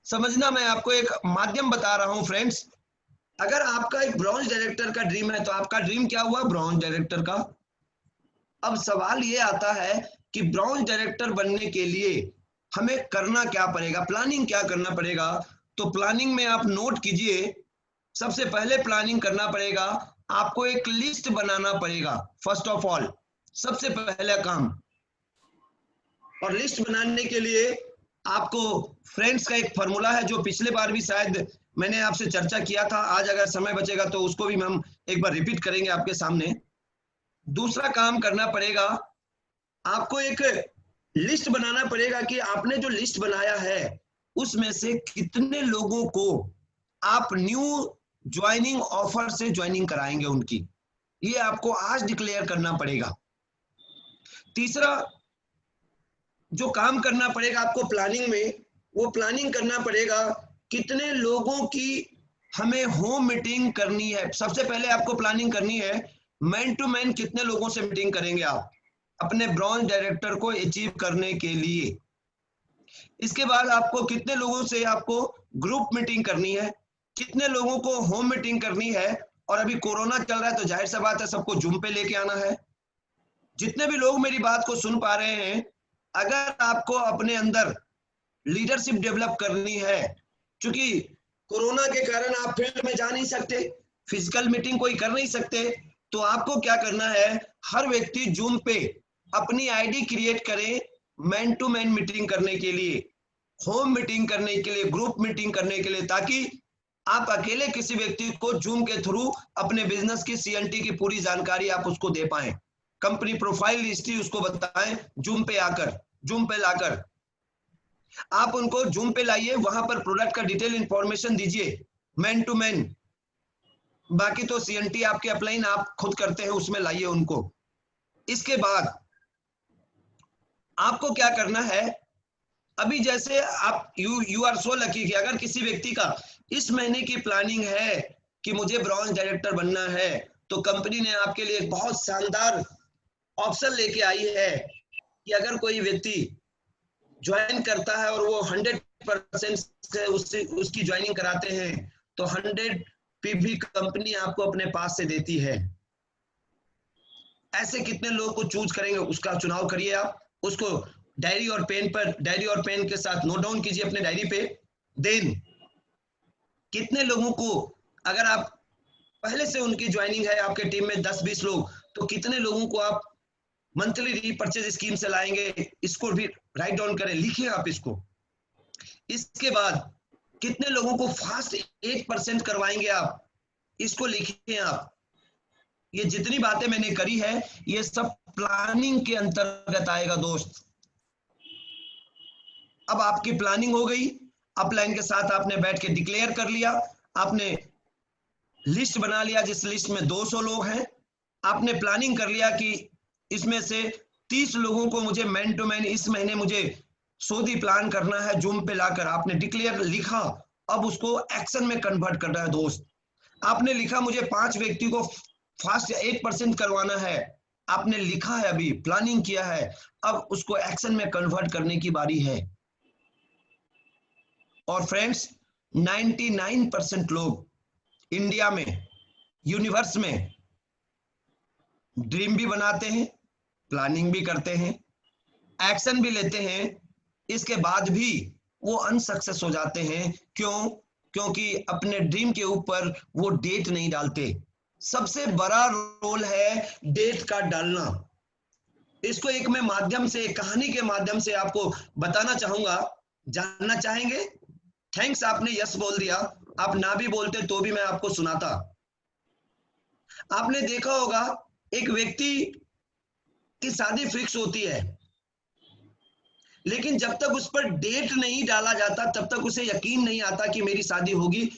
समझना मैं आपको एक माध्यम बता रहा हूं फ्रेंड्स, अगर आपका एक ब्रॉन्ज डायरेक्टर का ड्रीम है तो आपका ड्रीम क्या हुआ? ब्रॉन्ज डायरेक्टर का। अब सवाल ये आता है कि ब्रॉन्ज डायरेक्टर बनने के लिए हमें करना क्या पड़ेगा, प्लानिंग क्या करना पड़ेगा? तो प्लानिंग में आप नोट कीजिए, सबसे पहले प्लानिंग करना पड़ेगा, आपको एक लिस्ट बनाना पड़ेगा। फर्स्ट ऑफ ऑल, सबसे पहला काम। और लिस्ट बनाने के लिए आपको फ्रेंड्स का एक फॉर्मूला है जो पिछले बार भी शायद मैंने आपसे चर्चा किया था, आज अगर समय बचेगा तो उसको भी हम एक बार रिपीट करेंगे आपके सामने। दूसरा काम करना पड़ेगा, आपको एक लिस्ट बनाना पड़ेगा कि आपने जो लिस्ट बनाया है उसमें से कितने लोगों को आप न्यू ज्वाइनिंग ऑफर से ज्वाइनिंग कराएंगे उनकी, ये आपको आज डिक्लेयर करना पड़ेगा। तीसरा जो काम करना पड़ेगा आपको प्लानिंग में, वो प्लानिंग करना पड़ेगा कितने लोगों की हमें होम मीटिंग करनी है। सबसे पहले आपको प्लानिंग करनी है मैन टू मैन, कितने लोगों से मीटिंग करेंगे आप अपने ब्रॉन्ज डायरेक्टर को अचीव करने के लिए। इसके बाद आपको कितने लोगों से आपको ग्रुप मीटिंग करनी है, कितने लोगों को होम मीटिंग करनी है। और अभी कोरोना चल रहा है तो जाहिर सा बात है सबको जूम पे लेके आना है। जितने भी लोग मेरी बात को सुन पा रहे हैं, अगर आपको अपने अंदर लीडरशिप डेवलप करनी है, क्योंकि कोरोना के कारण आप फील्ड में जा नहीं सकते, फिजिकल मीटिंग कोई कर नहीं सकते, तो आपको क्या करना है, हर व्यक्ति जूम पे अपनी आईडी क्रिएट करे मैन टू मैन मीटिंग करने के लिए, होम मीटिंग करने के लिए, ग्रुप मीटिंग करने के लिए, ताकि आप अकेले किसी व्यक्ति को जूम के थ्रू अपने बिजनेस की सीएनटी की पूरी जानकारी आप उसको दे पाएं, कंपनी प्रोफाइल हिस्ट्री उसको बताएं, जूम पे आकर, जूम पे लाकर आप उनको जूम पे लाइए, वहां पर प्रोडक्ट का डिटेल इंफॉर्मेशन दीजिए मैन टू मैन। बाकी तो सीएनटी आपके अपलाइन आप खुद करते हैं, उसमें लाइए उनको। इसके बाद आपको क्या करना है, अभी जैसे आप यू आर सो लकी कि अगर किसी व्यक्ति का इस महीने की प्लानिंग है कि मुझे ब्रॉन्ज डायरेक्टर बनना है, तो कंपनी ने आपके लिए एक बहुत शानदार ऑप्शन लेके आई है कि अगर कोई व्यक्ति ज्वाइन करता है और वो 100% से उसकी ज्वाइनिंग कराते हैं तो 100 पीवी कंपनी आपको अपने पास से देती है। ऐसे कितने लोग को चूज करेंगे उसका चुनाव करिए आप, उसको डायरी और पेन के साथ नोट डाउन कीजिए अपने डायरी पे। देन कितने लोगों को, अगर आप पहले से उनकी ज्वाइनिंग है आपके टीम में 10-20 लोग, तो कितने लोगों को आप मंथली रीपरचेज स्कीम से लाएंगे, इसको भी राइट डाउन करें, लिखिए आप इसको। इसके बाद कितने लोगों को फास्ट 8% करवाएंगे आप, इसको लिखिए आप। ये जितनी बातें मैंने करी है ये सब प्लानिंग के अंतर्गत आएगा दोस्त। अब आपकी प्लानिंग हो गई, अपलाइन के साथ आपने बैठ के डिक्लेयर कर लिया, आपने लिस्ट बना लिया जिस लिस्ट में 200 लोग हैं, आपने प्लानिंग कर लिया कि इसमें से 30 लोगों को मुझे मैन टू मैन इस महीने मुझे सोदी प्लान करना है, जूम पे लाकर आपने डिक्लेयर लिखा। अब उसको एक्शन में कन्वर्ट करना है दोस्त। आपने लिखा मुझे 5 व्यक्ति को फास्ट 8% करवाना है, आपने लिखा है, अभी प्लानिंग किया है, अब उसको एक्शन में कन्वर्ट करने की बारी है। और फ्रेंड्स 99% लोग इंडिया में, यूनिवर्स में ड्रीम भी बनाते हैं, प्लानिंग भी करते हैं, एक्शन भी लेते हैं, इसके बाद भी वो अनसक्सेस हो जाते हैं। क्यों? क्योंकि अपने ड्रीम के ऊपर वो डेट नहीं डालते। सबसे बड़ा रोल है डेट का डालना। इसको एक मैं माध्यम से, कहानी के माध्यम से आपको बताना चाहूंगा। जानना चाहेंगे? थैंक्स, आपने यस बोल दिया, आप ना भी बोलते तो भी मैं आपको सुनाता। आपने देखा होगा एक व्यक्ति की शादी फिक्स होती है, लेकिन जब तक उस पर डेट नहीं डाला जाता तब तक उसे यकीन नहीं आता कि मेरी शादी होगी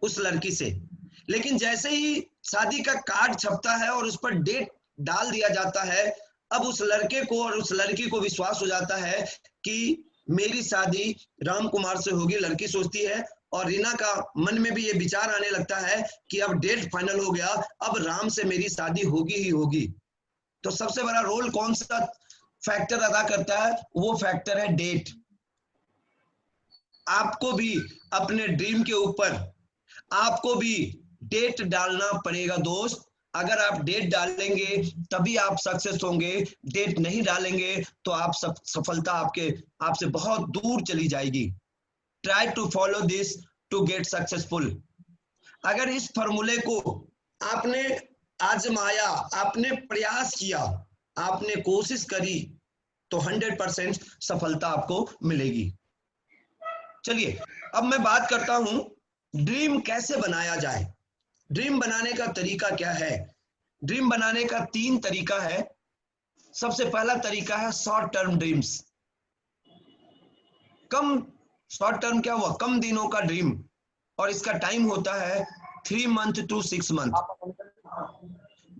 उस लड़की से। लेकिन जैसे ही शादी का कार्ड छपता है और उस पर डेट डाल दिया जाता है, अब उस लड़के को और उस लड़की को विश्वास हो जाता है कि मेरी शादी राम कुमार से होगी। लड़की सोचती है और रीना का मन में भी ये विचार आने लगता है कि अब डेट फाइनल हो गया, अब राम से मेरी शादी होगी ही होगी। तो सबसे बड़ा रोल कौन सा फैक्टर अदा करता है? वो फैक्टर है डेट। आपको भी अपने ड्रीम के ऊपर आपको भी डेट डालना पड़ेगा दोस्त। अगर आप डेट डालेंगे तभी आप सक्सेस होंगे, डेट नहीं डालेंगे तो आप सफलता आपसे बहुत दूर चली जाएगी। Try to follow this to get successful. अगर इस फॉर्मूले को आपने आजमाया, आपने प्रयास किया, आपने कोशिश करी तो 100% सफलता आपको मिलेगी। चलिए अब मैं बात करता हूं ड्रीम कैसे बनाया जाए। ड्रीम बनाने का तरीका क्या है? ड्रीम बनाने का 3 तरीका है। सबसे पहला तरीका है short term dreams. Short term क्या हुआ? कम दिनों का ड्रीम, और इसका टाइम होता है 3 मंथ टू 6 मंथ।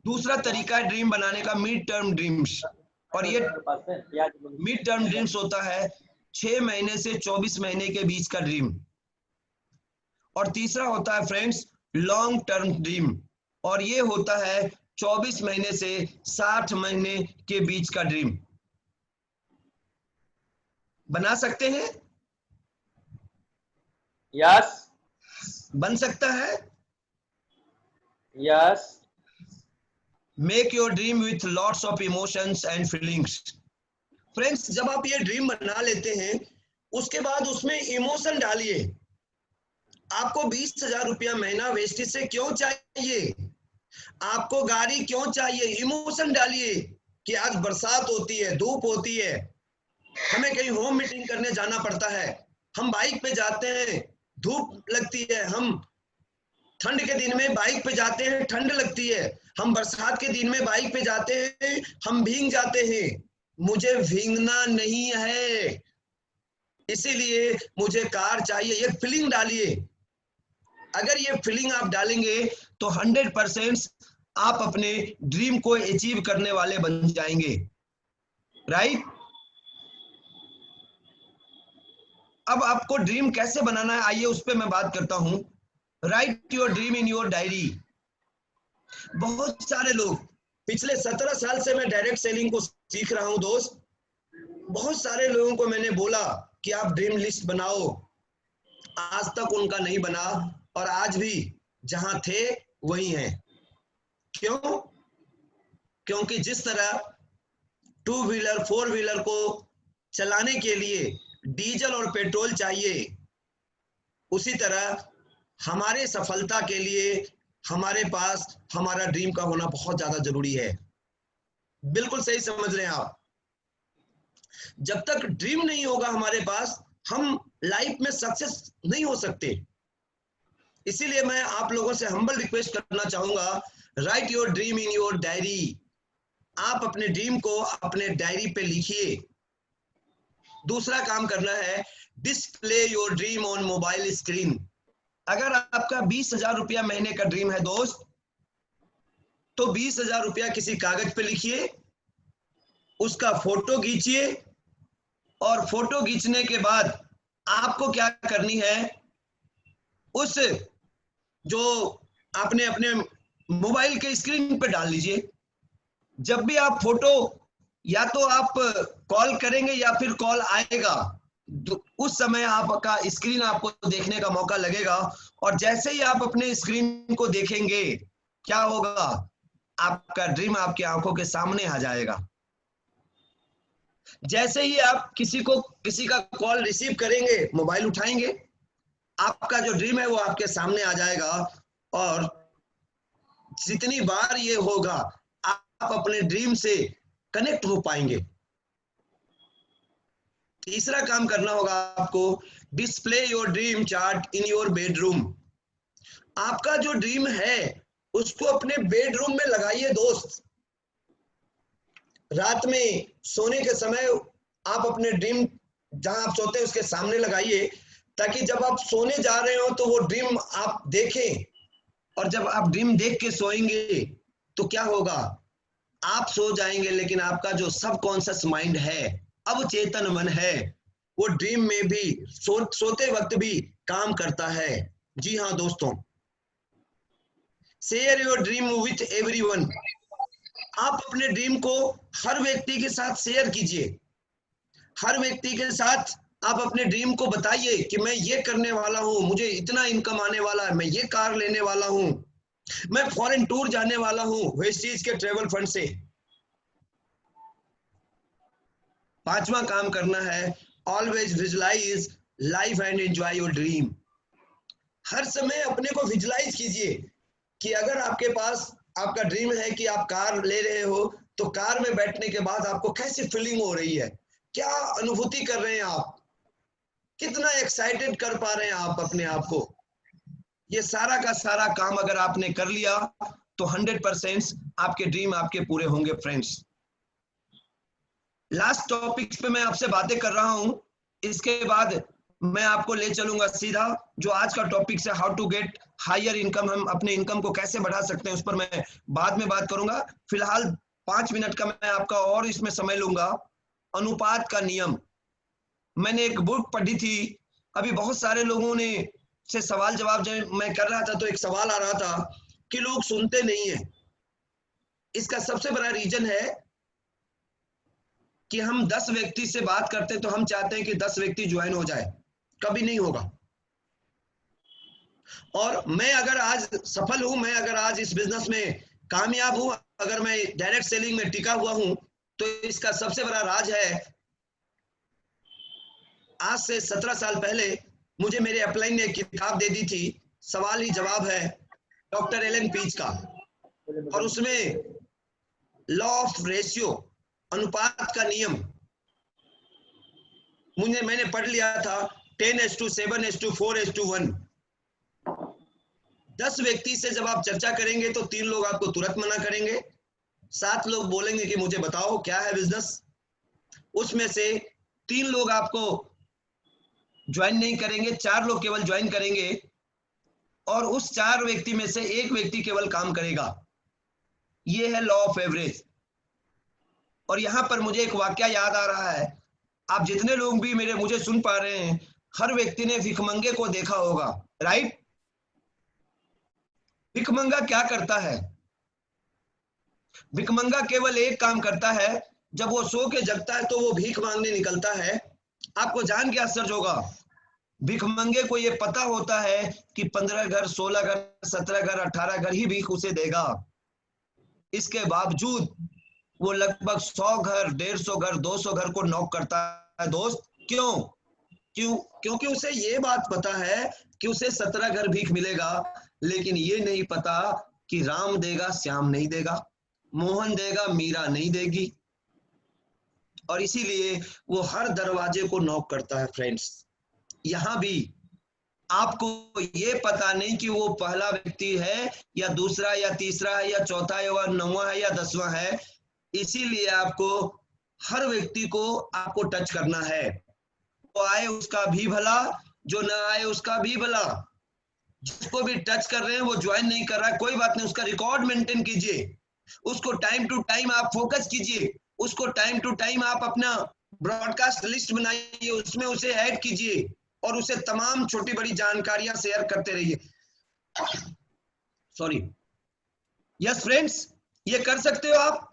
दूसरा तरीका है ड्रीम बनाने का मिड टर्म ड्रीम्स, और ये मिड टर्म ड्रीम्स होता है 6 महीने से 24 महीने के बीच का ड्रीम। और तीसरा होता है फ्रेंड्स लॉन्ग टर्म ड्रीम, और ये होता है 24 महीने से 60 महीने के बीच का ड्रीम। बना सकते हैं? यस, बन सकता है। Yes. Make your dream with lots of emotions and feelings. Friends, जब आप ये ड्रीम बना लेते हैं उसके बाद उसमें इमोशन डालिए। आपको 20,000 रुपया महीना वेस्टेज से क्यों चाहिए? आपको गाड़ी क्यों चाहिए? इमोशन डालिए कि आज बरसात होती है, धूप होती है, हमें कहीं होम मीटिंग करने जाना पड़ता है, हम बाइक पे जाते हैं, धूप लगती है, हम ठंड के दिन में बाइक पे जाते हैं, ठंड लगती है, हम बरसात के दिन में बाइक पे जाते हैं, हम भीग जाते हैं। मुझे भीगना नहीं है, इसीलिए मुझे कार चाहिए। ये फीलिंग डालिए। अगर ये फीलिंग आप डालेंगे तो 100% आप अपने ड्रीम को अचीव करने वाले बन जाएंगे। राइट? अब आपको ड्रीम कैसे बनाना है, आइए उस पर मैं बात करता हूं। Right your dream in your diary. बहुत सारे लोग, पिछले 17 साल से मैं डायरेक्ट सेलिंग को सीख रहा हूं दोस्त। बहुत सारे लोगों को मैंने बोला कि आप ड्रीम लिस्ट बनाओ, आज तक उनका नहीं बना, और आज भी जहां थे वही हैं। क्यों? क्योंकि जिस तरह 2 व्हीलर 4 व्हीलर को चलाने के लिए डीजल और पेट्रोल चाहिए, उसी तरह हमारे सफलता के लिए हमारे पास हमारा ड्रीम का होना बहुत ज्यादा जरूरी है। बिल्कुल सही समझ रहे हैं आप। जब तक ड्रीम नहीं होगा हमारे पास, हम लाइफ में सक्सेस नहीं हो सकते। इसीलिए मैं आप लोगों से हम्बल रिक्वेस्ट करना चाहूंगा, right your dream in your diary. आप अपने ड्रीम को अपने डायरी पे लिखिए। दूसरा काम करना है, display your dream on mobile screen. अगर आपका 20,000 रुपया महीने का ड्रीम है दोस्त, तो 20,000 रुपया किसी कागज पे लिखिए, उसका फोटो खींचिए, और फोटो खींचने के बाद आपको क्या करनी है, उस जो आपने अपने मोबाइल के स्क्रीन पे डाल लीजिए। जब भी आप फोटो, या तो आप कॉल करेंगे या फिर कॉल आएगा, उस समय आपका स्क्रीन आपको देखने का मौका लगेगा, और जैसे ही आप अपने स्क्रीन को देखेंगे क्या होगा, आपका ड्रीम आपकी आंखों के सामने आ जाएगा। जैसे ही आप किसी का कॉल रिसीव करेंगे, मोबाइल उठाएंगे, आपका जो ड्रीम है वो आपके सामने आ जाएगा, और जितनी बार ये होगा आप अपने ड्रीम से कनेक्ट हो पाएंगे। तीसरा काम करना होगा आपको, display your dream chart in your bedroom. आपका जो ड्रीम है उसको अपने बेडरूम में लगाइए दोस्त। रात में सोने के समय आप अपने ड्रीम जहां आप सोते हैं उसके सामने लगाइए, ताकि जब आप सोने जा रहे हो तो वो ड्रीम आप देखें। और जब आप ड्रीम देख के सोएंगे तो क्या होगा, आप सो जाएंगे, लेकिन आपका जो सबकॉन्शियस माइंड है, अवचेतन मन है, वो ड्रीम में भी सोते वक्त भी काम करता है। जी हाँ दोस्तों, share your dream with everyone. आप अपने ड्रीम को हर व्यक्ति के साथ शेयर कीजिए, हर व्यक्ति के साथ आप अपने ड्रीम को बताइए कि मैं ये करने वाला हूं, मुझे इतना इनकम आने वाला है, मैं ये कार लेने वाला हूं, मैं फॉरेन टूर जाने वाला हूं वेस्टीज के ट्रेवल फंड से। 5वां काम करना है, always visualize life and enjoy your dream. हर समय अपने को विजुअलाइज कीजिए कि अगर आपके पास आपका ड्रीम है कि आप कार ले रहे हो, तो कार में बैठने के बाद आपको कैसी फीलिंग हो रही है, क्या अनुभूति कर रहे हैं आप, कितना एक्साइटेड कर पा रहे हैं आप अपने आप को। ये सारा का सारा काम अगर आपने कर लिया तो 100% आपके ड्रीम आपके पूरे होंगे फ्रेंड्स। लास्ट टॉपिक्स पे मैं आपसे बातें कर रहा हूं, इसके बाद मैं आपको ले चलूंगा सीधा जो आज का टॉपिक है, how to get higher income. हम अपने इनकम को कैसे बढ़ा सकते हैं उस पर मैं बाद में बात करूंगा। फिलहाल 5 मिनट का मैं आपका और इसमें समय लूंगा। अनुपात का नियम, मैंने एक बुक पढ़ी थी, अभी बहुत सारे लोगों ने से सवाल जवाब जब मैं कर रहा था तो एक सवाल आ रहा था कि लोग सुनते नहीं है। इसका सबसे बड़ा रीजन है कि हम 10 व्यक्ति से बात करते हैं तो हम चाहते हैं कि 10 व्यक्ति ज्वाइन हो जाए, कभी नहीं होगा। और मैं अगर आज सफल हूं, मैं अगर आज इस बिजनेस में कामयाब हूं, अगर मैं डायरेक्ट सेलिंग में टिका हुआ हूं, तो इसका सबसे बड़ा राज है, आज से 17 साल पहले मुझे मेरे अपलाइन ने एक किताब दे दी थी, सवाल ही जवाब है, डॉक्टर एलन पीज का, और उसमें लॉ ऑफ रेशियो, अनुपात का नियम मैंने पढ़ लिया था, 10:7:4:1। 10 व्यक्ति से जब आप चर्चा करेंगे तो 3 लोग आपको तुरंत मना करेंगे, 7 लोग बोलेंगे कि मुझे बताओ क्या है बिजनेस, उसमें से 3 लोग आपको ज्वाइन नहीं करेंगे, 4 लोग केवल ज्वाइन करेंगे, और उस 4 व्यक्ति में से 1 व्यक्ति केवल काम करेगा। ये है लॉ ऑफ एवरेज। और यहां पर मुझे एक वाक्य याद आ रहा है, आप जितने लोग भी मुझे सुन पा रहे हैं, हर व्यक्ति ने भिखमंगे को देखा होगा, राइट? भिखमंगा क्या करता है? भिखमंगा केवल एक काम करता है, जब वो सो के जगता है तो वो भीख मांगने निकलता है। आपको जान के आश्चर्य होगा, भिखमंगे को ये पता होता है कि 15 घर, 16 घर, 17 घर, 18 घर ही भीख उसे देगा। इसके बावजूद वो लगभग 100 घर, 150 घर, 200 घर को नॉक करता है। दोस्त, क्योंकि उसे ये बात पता है कि उसे 17 घर भीख मिलेगा, लेकिन ये नहीं पता कि राम देगा श्याम नहीं देगा, मोहन देगा मीरा नहीं देगी, और इसीलिए वो हर दरवाजे को नॉक करता है। फ्रेंड्स, यहां भी आपको ये पता नहीं कि वो पहला व्यक्ति है या दूसरा या तीसरा है या चौथा या 9वां है या 10वां है, इसीलिए आपको हर व्यक्ति को आपको टच करना है। वो आए उसका भी भला, जो ना आए उसका भी भला। जिसको भी टच कर रहे हैं वो ज्वाइन नहीं कर रहा है, कोई बात नहीं, उसका रिकॉर्ड मेंटेन कीजिए, उसको टाइम टू टाइम आप फोकस कीजिए, उसको टाइम टू टाइम आप अपना ब्रॉडकास्ट लिस्ट बनाइए, उसमें उसे ऐड कीजिए और उसे तमाम छोटी बड़ी जानकारियां शेयर करते रहिए। सॉरी, यस फ्रेंड्स, ये कर सकते हो आप।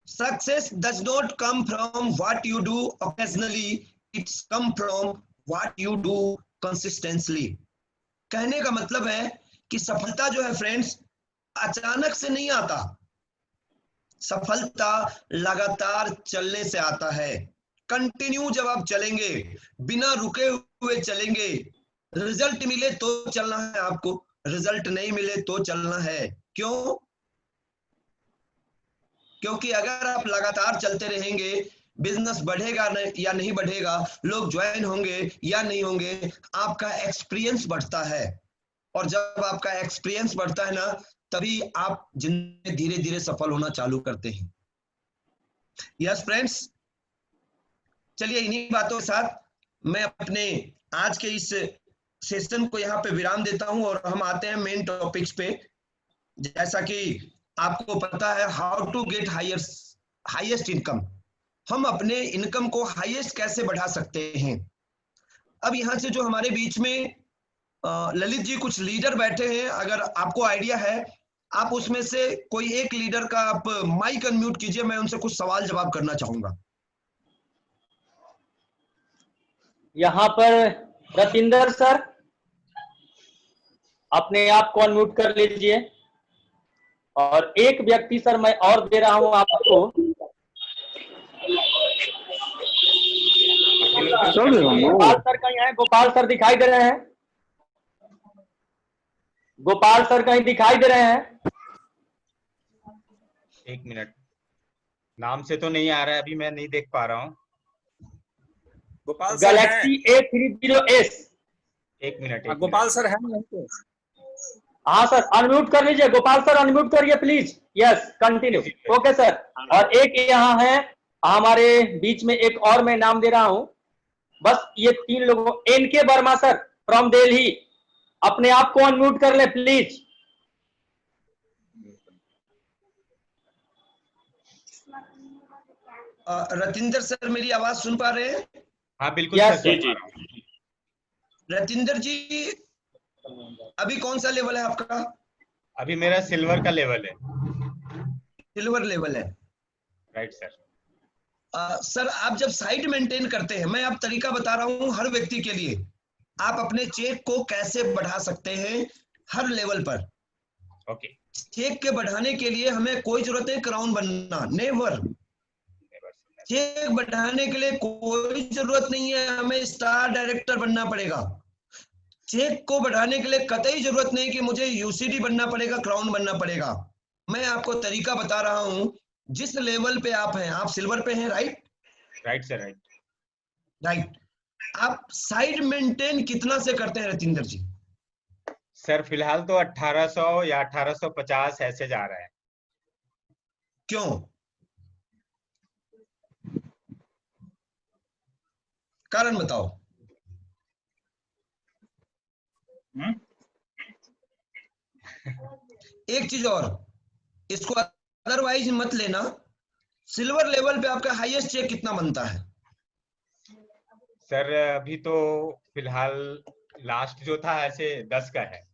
Success does not come from what you do occasionally, it's come from what you do consistently। कहने का मतलब है कि सफलता जो है फ्रेंड्स अचानक से नहीं आता, सफलता लगातार चलने से आता है। कंटिन्यू जब आप चलेंगे, बिना रुके हुए चलेंगे, रिजल्ट मिले तो चलना है आपको, रिजल्ट नहीं मिले तो चलना है। क्यों? क्योंकि अगर आप लगातार चलते रहेंगे, बिजनेस बढ़ेगा या नहीं बढ़ेगा, लोग ज्वाइन होंगे या नहीं होंगे, आपका एक्सपीरियंस बढ़ता है, और जब आपका एक्सपीरियंस बढ़ता है ना, तभी आप जिंदगी में धीरे धीरे सफल होना चालू करते हैं। यस फ्रेंड्स, चलिए इन्हीं बातों के साथ मैं अपने आज के इस सेशन को यहाँ पे विराम देता हूं और हम आते हैं मेन टॉपिक्स पे। जैसा कि आपको पता है, how to get highest income, हम अपने इनकम को हाईएस्ट कैसे बढ़ा सकते हैं। अब यहाँ से जो हमारे बीच में ललित जी कुछ लीडर बैठे हैं, अगर आपको आइडिया है आप उसमें से कोई एक लीडर का आप माइक अनम्यूट कीजिए, मैं उनसे कुछ सवाल जवाब करना चाहूंगा। यहाँ पर रतिंदर सर, अपने आप को अनम्यूट कर लीजिए। और एक व्यक्ति सर मैं और दे रहा हूं आपको। गोपाल सर कहीं है? गोपाल सर दिखाई दे रहे हैं? गोपाल सर कहीं दिखाई दे रहे हैं? एक मिनट, नाम से तो नहीं आ रहा है, अभी मैं नहीं देख पा रहा हूँ। गोपाल सर हैं? Galaxy A30S। एक मिनट, गोपाल सर हैं यहीं पे? हाँ सर, अनम्यूट कर लीजिए। गोपाल सर अनम्यूट करिए please. Yes, continue. Okay sir. और एक यहाँ है हमारे बीच में, एक और मैं नाम दे रहा हूं। बस ये 3 लोगों। NK Verma sir from Delhi, अपने आप को अनम्यूट कर ले प्लीज। रतिंदर सर मेरी आवाज सुन पा रहे हैं? हाँ बिल्कुल यस सर, सुन पा रहा हूँ। रतिंदर जी, अभी कौन सा लेवल है आपका? अभी मेरा सिल्वर का लेवल है। सिल्वर लेवल है। Right sir. सर आप जब साइट मेंटेन करते हैं, मैं आप तरीका बता रहा हूं हर व्यक्ति के लिए, आप अपने चेक को कैसे बढ़ा सकते हैं हर लेवल पर। ओके। चेक के बढ़ाने के लिए हमें कोई जरूरत नहीं क्राउन बनना, नेवर। चेक बढ़ाने के लिए कोई जरूरत नहीं है हमें स्टार डायरेक्टर बनना पड़ेगा। चेक को बढ़ाने के लिए कतई जरूरत नहीं कि मुझे यूसीडी बनना पड़ेगा, क्राउन बनना पड़ेगा। मैं आपको तरीका बता रहा हूं। जिस लेवल पे आप हैं, आप सिल्वर पे हैं, right? Right sir, right. Right. आप साइड मेंटेन कितना से करते हैं रतिंदर जी? सर फिलहाल तो 1800 या 1850 ऐसे जा रहा है। क्यों? कारण बताओ। एक चीज और, इसको अदरवाइज मत लेना। सिल्वर लेवल पे आपका हाईएस्ट चेक कितना बनता है? सर अभी तो फिलहाल लास्ट जो था ऐसे 10 का है।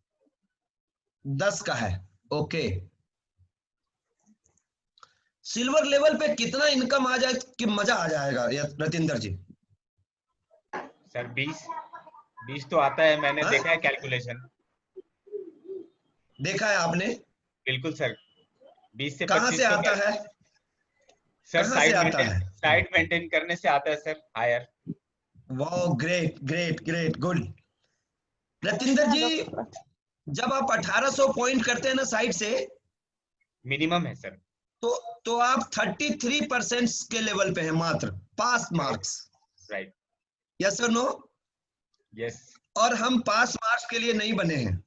10 का है, ओके। सिल्वर लेवल पे कितना इनकम आ जाए कि मजा आ जाएगा रतिंदर जी? सर 20 तो आता है, मैंने हाँ? देखा है कैलकुलेशन। देखा है आपने? बिल्कुल सर, 20 से कहां 25 से तो आता है? सर कहां से आता है? साइट मेंटेन करने से आता है सर, हायर। वाह, great great great, good. Ratinder ji, जब आप 1800 पॉइंट करते हैं ना साइड से, मिनिमम है सर। तो आप 33% के लेवल पे हैं मात्र, पास मार्क्स। राइट। यस और नो? यस। और हम पास मार्क्स के लिए नहीं बने हैं,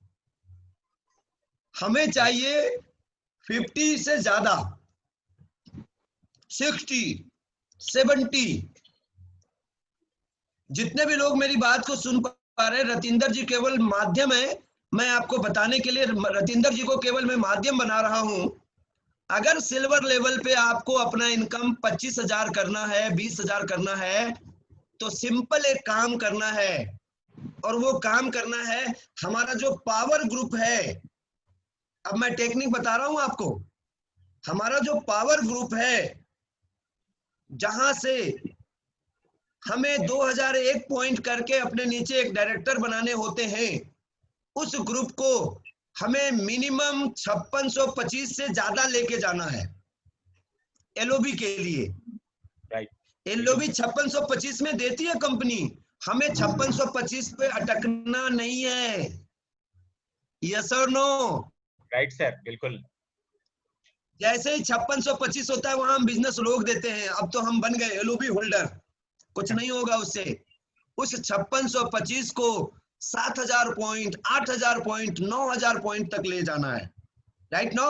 हमें चाहिए 50 से ज्यादा, 60, 70। जितने भी लोग मेरी बात को सुन पा रहे हैं, रतिंदर जी केवल माध्यम है। मैं आपको बताने के लिए रतिंदर जी को केवल मैं माध्यम बना रहा हूं। अगर सिल्वर लेवल पे आपको अपना इनकम 25,000 करना है, 20,000 करना है, तो सिंपल एक काम करना है, और वो काम करना है हमारा जो पावर ग्रुप है। अब मैं टेक्निक बता रहा हूं आपको। हमारा जो पावर ग्रुप है, जहां से हमें 2001 पॉइंट करके अपने नीचे एक डायरेक्टर बनाने होते हैं, उस ग्रुप को हमें मिनिमम 5625 से ज्यादा लेके जाना है एलओबी के लिए। राइट। एलओबी 5625 में देती है कंपनी, हमें 5625 पे अटकना नहीं है। यस और नो? राइट सर, बिल्कुल। जैसे ही 5625 होता है वहां हम बिजनेस रोक देते हैं। अब तो हम बन गए एलओबी होल्डर, कुछ नहीं होगा उससे। उस 5625 को 7000 पॉइंट, 8000 पॉइंट, 9000 पॉइंट तक ले जाना है, राइट नो?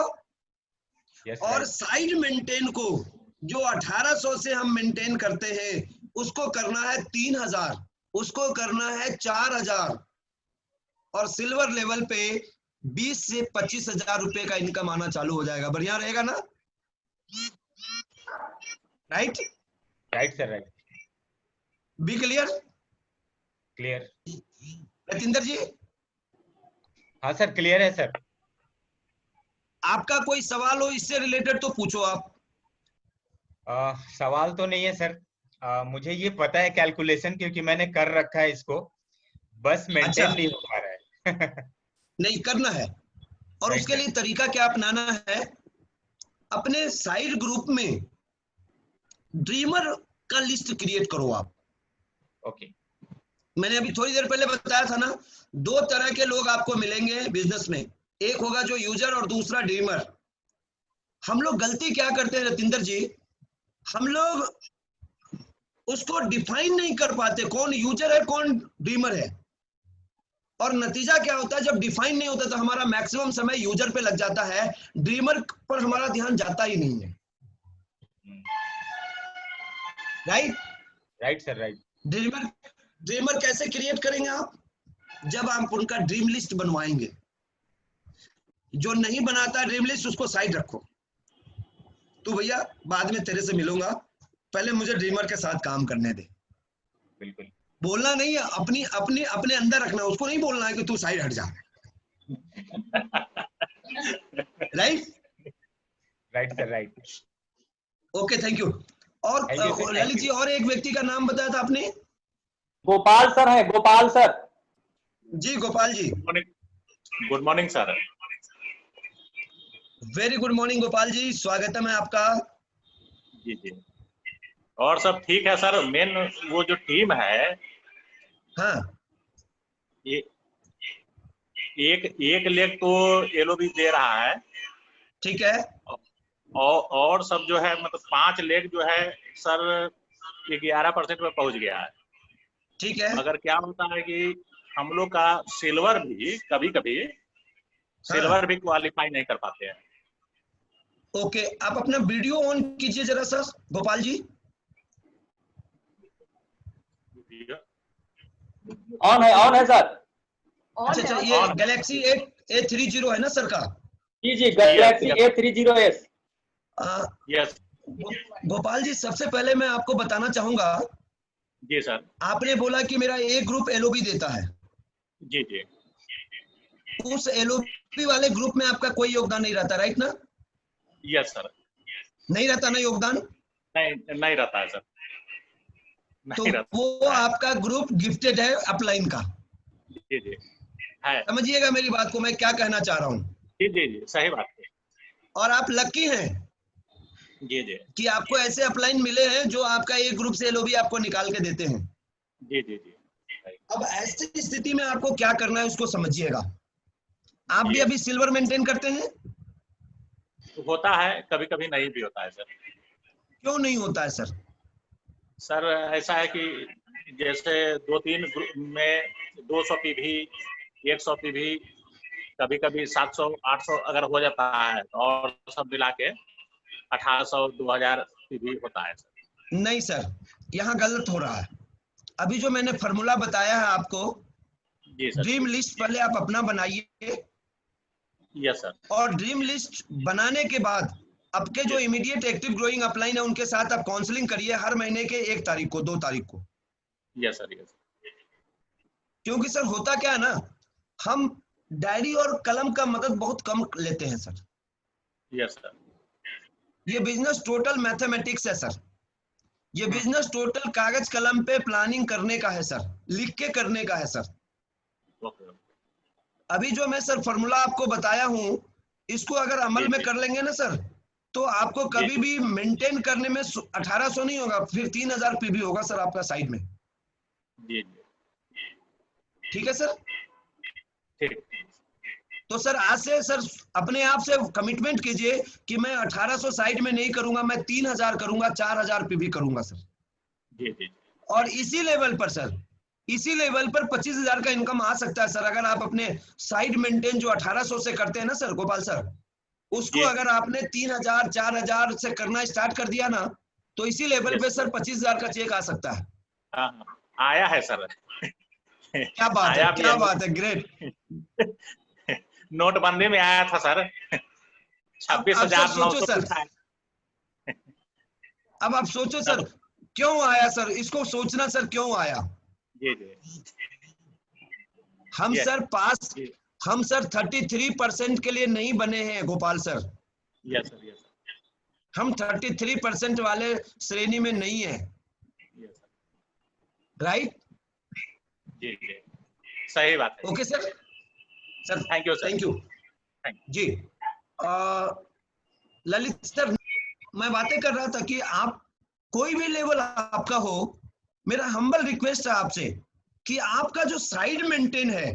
यस। और साइड मेंटेन को जो 1800 से हम मेंटेन करते हैं, उसको करना है 3000, उसको करना है 4000, और सिल्वर लेवल पे 20 से 25,000 रुपए का इनकम आना चालू हो जाएगा। बढ़िया रहेगा ना? Right? Right sir, right. Be clear? Clear. Ratinder ji? हाँ सर, क्लियर है सर। आपका कोई सवाल हो इससे रिलेटेड तो पूछो आप। सवाल तो नहीं है सर। मुझे ये पता है कैलकुलेशन, क्योंकि मैंने कर रखा है इसको, बस मेंटेन अच्छा। नहीं हो पा रहा है। नहीं करना है, और Right, उसके sir. लिए तरीका क्या अपनाना है, अपने साइड ग्रुप में ड्रीमर का लिस्ट क्रिएट करो आप। ओके। मैंने अभी थोड़ी देर पहले बताया था ना, 2 तरह के लोग आपको मिलेंगे बिजनेस में, एक होगा जो यूजर और दूसरा ड्रीमर। हम लोग गलती क्या करते हैं रतिंदर जी, हम लोग उसको डिफाइन नहीं कर पाते कौन यूजर है कौन ड्रीमर है, और नतीजा क्या होता है, जब डिफाइन नहीं होता तो हमारा मैक्सिमम समय यूजर पे लग जाता है, ड्रीमर पर हमारा ध्यान जाता ही नहीं है। Right right sir, right. Dreamer कैसे क्रिएट करेंगे आप, जब आप उनका ड्रीम लिस्ट बनवाएंगे। जो नहीं बनाता ड्रीम लिस्ट उसको साइड रखो, तू भैया बाद में तेरे से मिलूंगा, पहले मुझे ड्रीमर के साथ काम करने दे। बिल्कुल। बोलना नहीं है, अपने अंदर रखना, उसको नहीं बोलना है कि तू साइड हट जा। Right right sir, right. Okay, thank you. और Thank you, sir. Thank Lalit ji, you. और एक व्यक्ति का नाम बताया था आपने? गोपाल सर है, गोपाल सर। जी Gopal ji, good morning sir. Very good morning Gopal ji, स्वागतम है आपका। जी जी, और सब ठीक है सर। मेन वो जो टीम है, हाँ ये एक लेग तो एलओबी दे रहा है, ठीक है, और सब जो है मतलब 5 लेग जो है सर 11% में पहुंच गया है। ठीक है, मगर क्या होता है कि हम लोग का सिल्वर भी कभी कभी सिल्वर भी क्वालिफाई नहीं कर पाते हैं। ओके, आप अपना वीडियो ऑन कीजिए जरा सर गोपाल जी। ऑन है सर। अच्छा, ये गैलेक्सी A30 है ना सर का? जी जी, Galaxy A30s। Yes Gopal ji, सबसे पहले मैं आपको बताना चाहूंगा, जी सर। आपने बोला कि मेरा ए ग्रुप एलओबी देता है। जी जी, उस एलओबी वाले ग्रुप में आपका कोई योगदान नहीं रहता, राइट ना? Yes sir. नहीं रहता ना योगदान? नहीं रहता है सर, तो नहीं रहता वो है। आपका ग्रुप गिफ्टेड है अपलाइन का। जी जी है। समझिएगा मेरी बात को, मैं क्या कहना चाह रहा हूँ। जी जी जी, सही बात है। और आप लकी हैं जी जी कि आपको ऐसे अपलाइन मिले हैं जो आपका एक ग्रुप से एलओबी आपको निकाल के देते हैं। जी जी जी, अब ऐसी स्थिति में आपको क्या करना है उसको समझिएगा। आप भी जी। अभी सिल्वर मेंटेन करते हैं? होता है, कभी कभी नहीं भी होता है सर। क्यों नहीं होता है सर? सर ऐसा है कि जैसे 2-3 ग्रुप में 200 पीवी 100 पीवी, कभी कभी 700-800 अगर हो जाता है, और सब मिला के 1800-2000 पीवी होता है सर। नहीं सर, यहाँ गलत हो रहा है। अभी जो मैंने फॉर्मूला बताया है आपको, जी सर। ड्रीम लिस्ट पहले आप अपना बनाइए, यस सर। और ड्रीम लिस्ट बनाने के बाद आपके जो इमीडिएट एक्टिव ग्रोइंग अपलाइन है उनके साथ आप काउंसलिंग करिए हर महीने के 1 तारीख को, 2 तारीख को। Yes sir, yes. क्योंकि सर होता क्या है ना, हम डायरी और कलम का मदद बहुत कम लेते हैं सर। Yes sir. ये बिजनेस टोटल मैथमेटिक्स है सर। ये बिजनेस टोटल कागज कलम पे प्लानिंग करने का है सर, लिख के करने का है सर। ओके। अभी जो मैं सर फॉर्मूला आपको बताया हूं, इसको अगर अमल में कर लेंगे ना सर, तो आपको कभी भी मेंटेन करने में 1800 नहीं होगा, फिर 3000 पीवी होगा सर आपका साइड में। जी जी, ठीक है सर? ठीक। तो सर आज से सर अपने आप से कमिटमेंट कीजिए कि मैं 1800 साइड में नहीं करूंगा, मैं 3000 करूंगा, 4000 पीवी करूंगा सर। जी जी, और इसी लेवल पर सर, इसी लेवल पर 25,000 का इनकम आ सकता है सर, अगर आप अपने साइड मेंटेन जो 1800 से करते हैं ना सर गोपाल सर, उसको जी। अगर आपने 3000 4000 से करना स्टार्ट कर दिया ना, तो इसी लेवल पे सर 25,000 का चेक आ सकता है। हाँ, आया है सर। क्या बात है, आया भी क्या बात है, ग्रेट। नोटबंदी में आया था सर, 26,900 सर, कुछ आया। अब आप सोचो सर क्यों आया सर, इसको सोचना सर क्यों आया। जी जी, हम ये- सर पास, जी। हम सर 33% के लिए नहीं बने हैं Gopal sir. Yes sir, yes sir, हम 33% वाले श्रेणी में नहीं है। Yes sir, right? जी जी, सही बात है। Okay sir. Sir thank you sir. Thank you thank जी। ललित सर, मैं बातें कर रहा था कि आप कोई भी लेवल आपका हो, मेरा हम्बल रिक्वेस्ट है आपसे कि आपका जो साइड मेंटेन है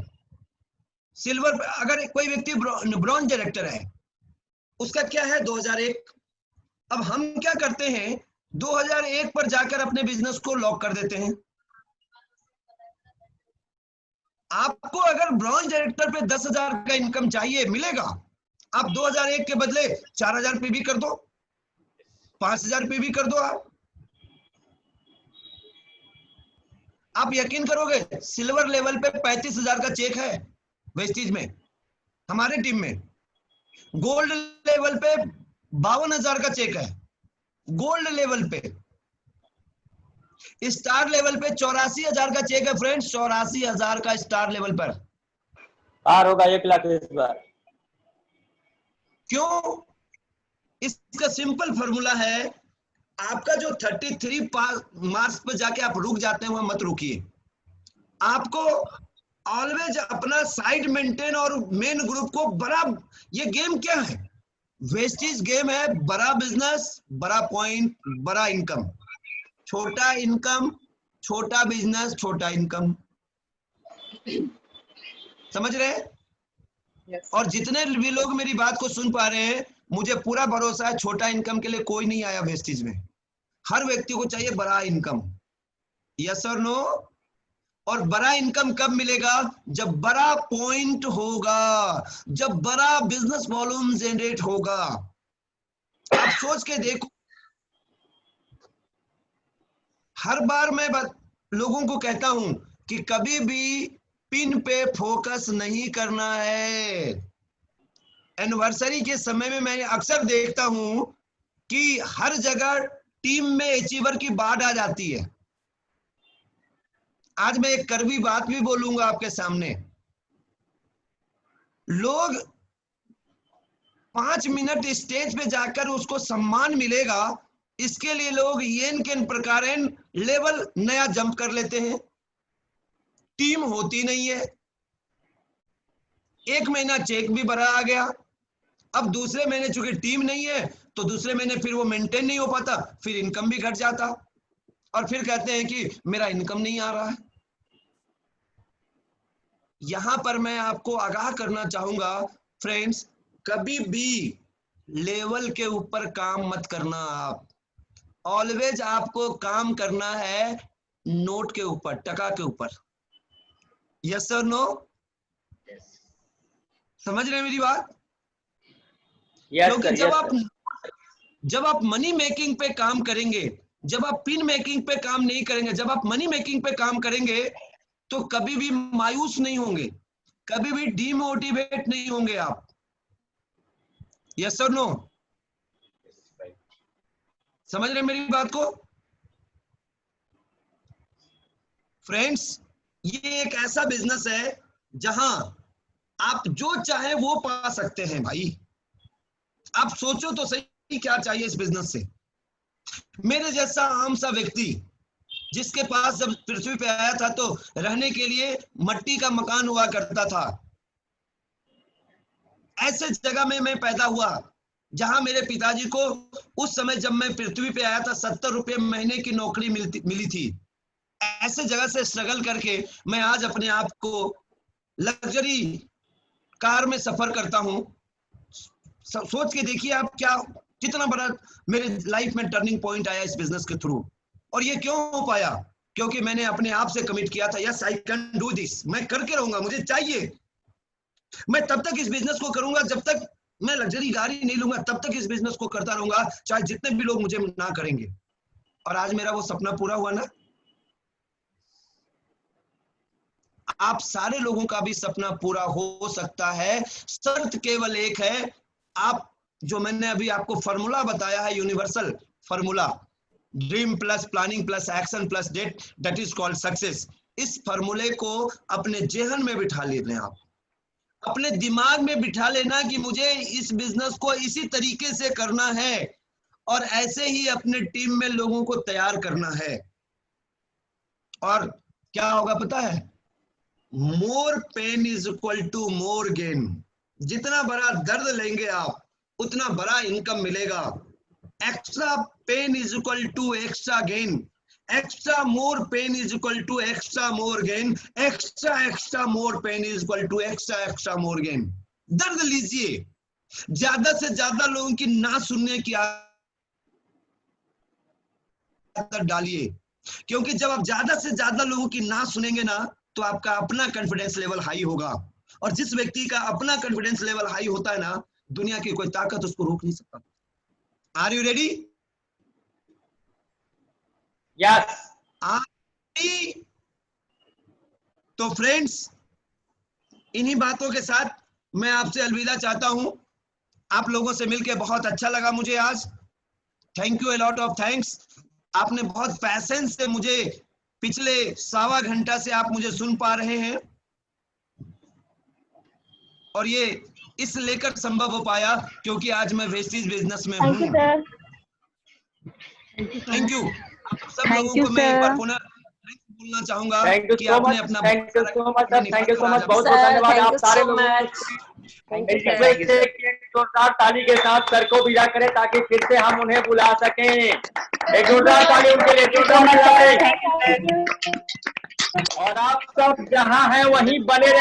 सिल्वर पे, अगर कोई व्यक्ति ब्रॉन्ज डायरेक्टर है, उसका क्या है 2001। अब हम क्या करते हैं 2001 पर जाकर अपने बिजनेस को लॉक कर देते हैं। आपको अगर ब्रॉन्ज डायरेक्टर पे 10,000 का इनकम चाहिए, मिलेगा। आप 2001 के बदले 4,000 पे भी कर दो, 5,000 पे भी कर दो। आप यकीन करोगे सिल्वर लेवल पे 35,000 का चेक है वेस्टीज में, हमारे टीम में। गोल्ड लेवल पे 52,000 का चेक है, गोल्ड लेवल पे। स्टार लेवल पे 84,000 का चेक है फ्रेंड्स, 84,000 का स्टार लेवल पर। पार होगा 1 लाख इस बार। क्यों? इसका सिंपल फॉर्मूला है, आपका जो 33 मार्क्स पर जाके आप रुक जाते हैं, वहां मत रुकिए। आपको ऑलवेज अपना साइड मेंटेन और मेन ग्रुप को बड़ा, ये गेम क्या है? वेस्टेज गेम है। बड़ा बिजनेस, बड़ा पॉइंट, बड़ा इनकम। छोटा इनकम, छोटा बिजनेस, छोटा इनकम। समझ रहे हैं? Yes. और जितने भी लोग मेरी बात को सुन पा रहे हैं, मुझे पूरा भरोसा है छोटा इनकम के लिए कोई नहीं आया वेस्टेज में। हर व्यक्ति को चाहिए बड़ा इनकम। यस और नो? और बड़ा इनकम कब मिलेगा? जब बड़ा पॉइंट होगा, जब बड़ा बिजनेस वॉल्यूम जनरेट होगा। आप सोच के देखो, हर बार मैं लोगों को कहता हूं कि कभी भी पिन पे फोकस नहीं करना है। एनिवर्सरी के समय में मैं अक्सर देखता हूं कि हर जगह टीम में अचीवर की बाढ़ आ जाती है। आज मैं एक कड़वी बात भी बोलूंगा आपके सामने। लोग 5 मिनट स्टेज पे जाकर उसको सम्मान मिलेगा, इसके लिए लोग येन के प्रकार लेवल नया जंप कर लेते हैं। टीम होती नहीं है। 1 महीना चेक भी बड़ा आ गया, अब दूसरे महीने चूंकि टीम नहीं है तो दूसरे महीने फिर वो मेंटेन नहीं हो पाता, फिर इनकम भी घट जाता, और फिर कहते हैं कि मेरा इनकम नहीं आ रहा है। यहां पर मैं आपको आगाह करना चाहूंगा फ्रेंड्स, कभी भी लेवल के ऊपर काम मत करना। आप ऑलवेज आपको काम करना है नोट के ऊपर, टका के ऊपर। Yes sir, no? समझ रहे हैं मेरी बात? क्योंकि जब आप मनी मेकिंग पे काम करेंगे, जब आप पिन मेकिंग पे काम नहीं करेंगे, जब आप मनी मेकिंग पे काम करेंगे तो कभी भी मायूस नहीं होंगे, कभी भी डीमोटिवेट नहीं होंगे आप। यस और नो? समझ रहे मेरी बात को फ्रेंड्स? ये एक ऐसा बिजनेस है जहां आप जो चाहे वो पा सकते हैं भाई। आप सोचो तो सही, क्या चाहिए इस बिजनेस से? मेरे जैसा आम सा व्यक्ति जिसके पास जब पृथ्वी पे आया था तो रहने के लिए मट्टी का मकान हुआ करता था, ऐसे जगह में मैं पैदा हुआ जहां मेरे पिताजी को उस समय जब मैं पृथ्वी पे आया था 70 रुपये महीने की नौकरी मिली थी। ऐसे जगह से स्ट्रगल करके मैं आज अपने आप को लग्जरी कार में सफर करता हूं। सोच के देखिए आप, क्या कितना बड़ा मेरे लाइफ में टर्निंग पॉइंट आया इस बिजनेस के थ्रू। और ये क्यों हो पाया? क्योंकि मैंने अपने आप से कमिट किया था, yes I can do this, मैं करके रहूंगा, मुझे चाहिए। मैं तब तक इस बिजनेस को करूंगा जब तक मैं लग्जरी गाड़ी नहीं लूंगा, तब तक इस बिजनेस को करता रहूंगा, चाहे जितने भी लोग मुझे ना करेंगे। और आज मेरा वो सपना पूरा हुआ ना। आप सारे लोगों का भी सपना पूरा हो सकता है। शर्त केवल एक है, आप जो मैंने अभी आपको फॉर्मूला बताया है, universal formula, dream plus planning plus action plus date, that is called success. इस फॉर्मूले को अपने जेहन में बिठा लेते हैं आप। अपने दिमाग में बिठा लेना कि मुझे इस बिजनेस को इसी तरीके से करना है और ऐसे ही अपने टीम में लोगों को तैयार करना है। और क्या होगा पता है, more pain is equal to more gain. जितना बड़ा दर्द लेंगे आप उतना बड़ा इनकम मिलेगा। Extra pain is equal to extra gain, extra more pain is equal to extra more gain, extra more pain is equal to extra more gain. दर्द लीजिए, ज्यादा से ज्यादा लोगों की ना सुनने की आदत डालिए, क्योंकि जब आप ज्यादा से ज्यादा लोगों की ना सुनेंगे ना तो आपका अपना कॉन्फिडेंस लेवल हाई होगा, और जिस व्यक्ति का अपना कॉन्फिडेंस लेवल हाई होता है ना, दुनिया की कोई ताकत उसको रोक नहीं सकता। Are you ready? यस। तो फ्रेंड्स, इन्हीं बातों के साथ मैं आपसे अलविदा चाहता हूं। आप लोगों से मिलकर बहुत अच्छा लगा मुझे आज। Thank you, a lot of thanks. आपने बहुत पैसेंस से मुझे पिछले 1.25 घंटा से आप मुझे सुन पा रहे हैं, और ये इस लेकर संभव हो पाया क्योंकि आज मैं वेस्टीज बिजनेस में हूँ। थैंक यू सब लोगों को। मैं एक बार पुनः बोलना चाहूंगा कि आपने अपना thank you so much, thank you so much, बहुत बहुत धन्यवाद आप सारे लोगों को। जोरदार ताली के साथ सर को विदा करें ताकि फिर से हम उन्हें बुला सकें। एक जोरदार ताली उनके लिए, जोरदार ताली। और आप सब जहां हैं वहीं बने रहे।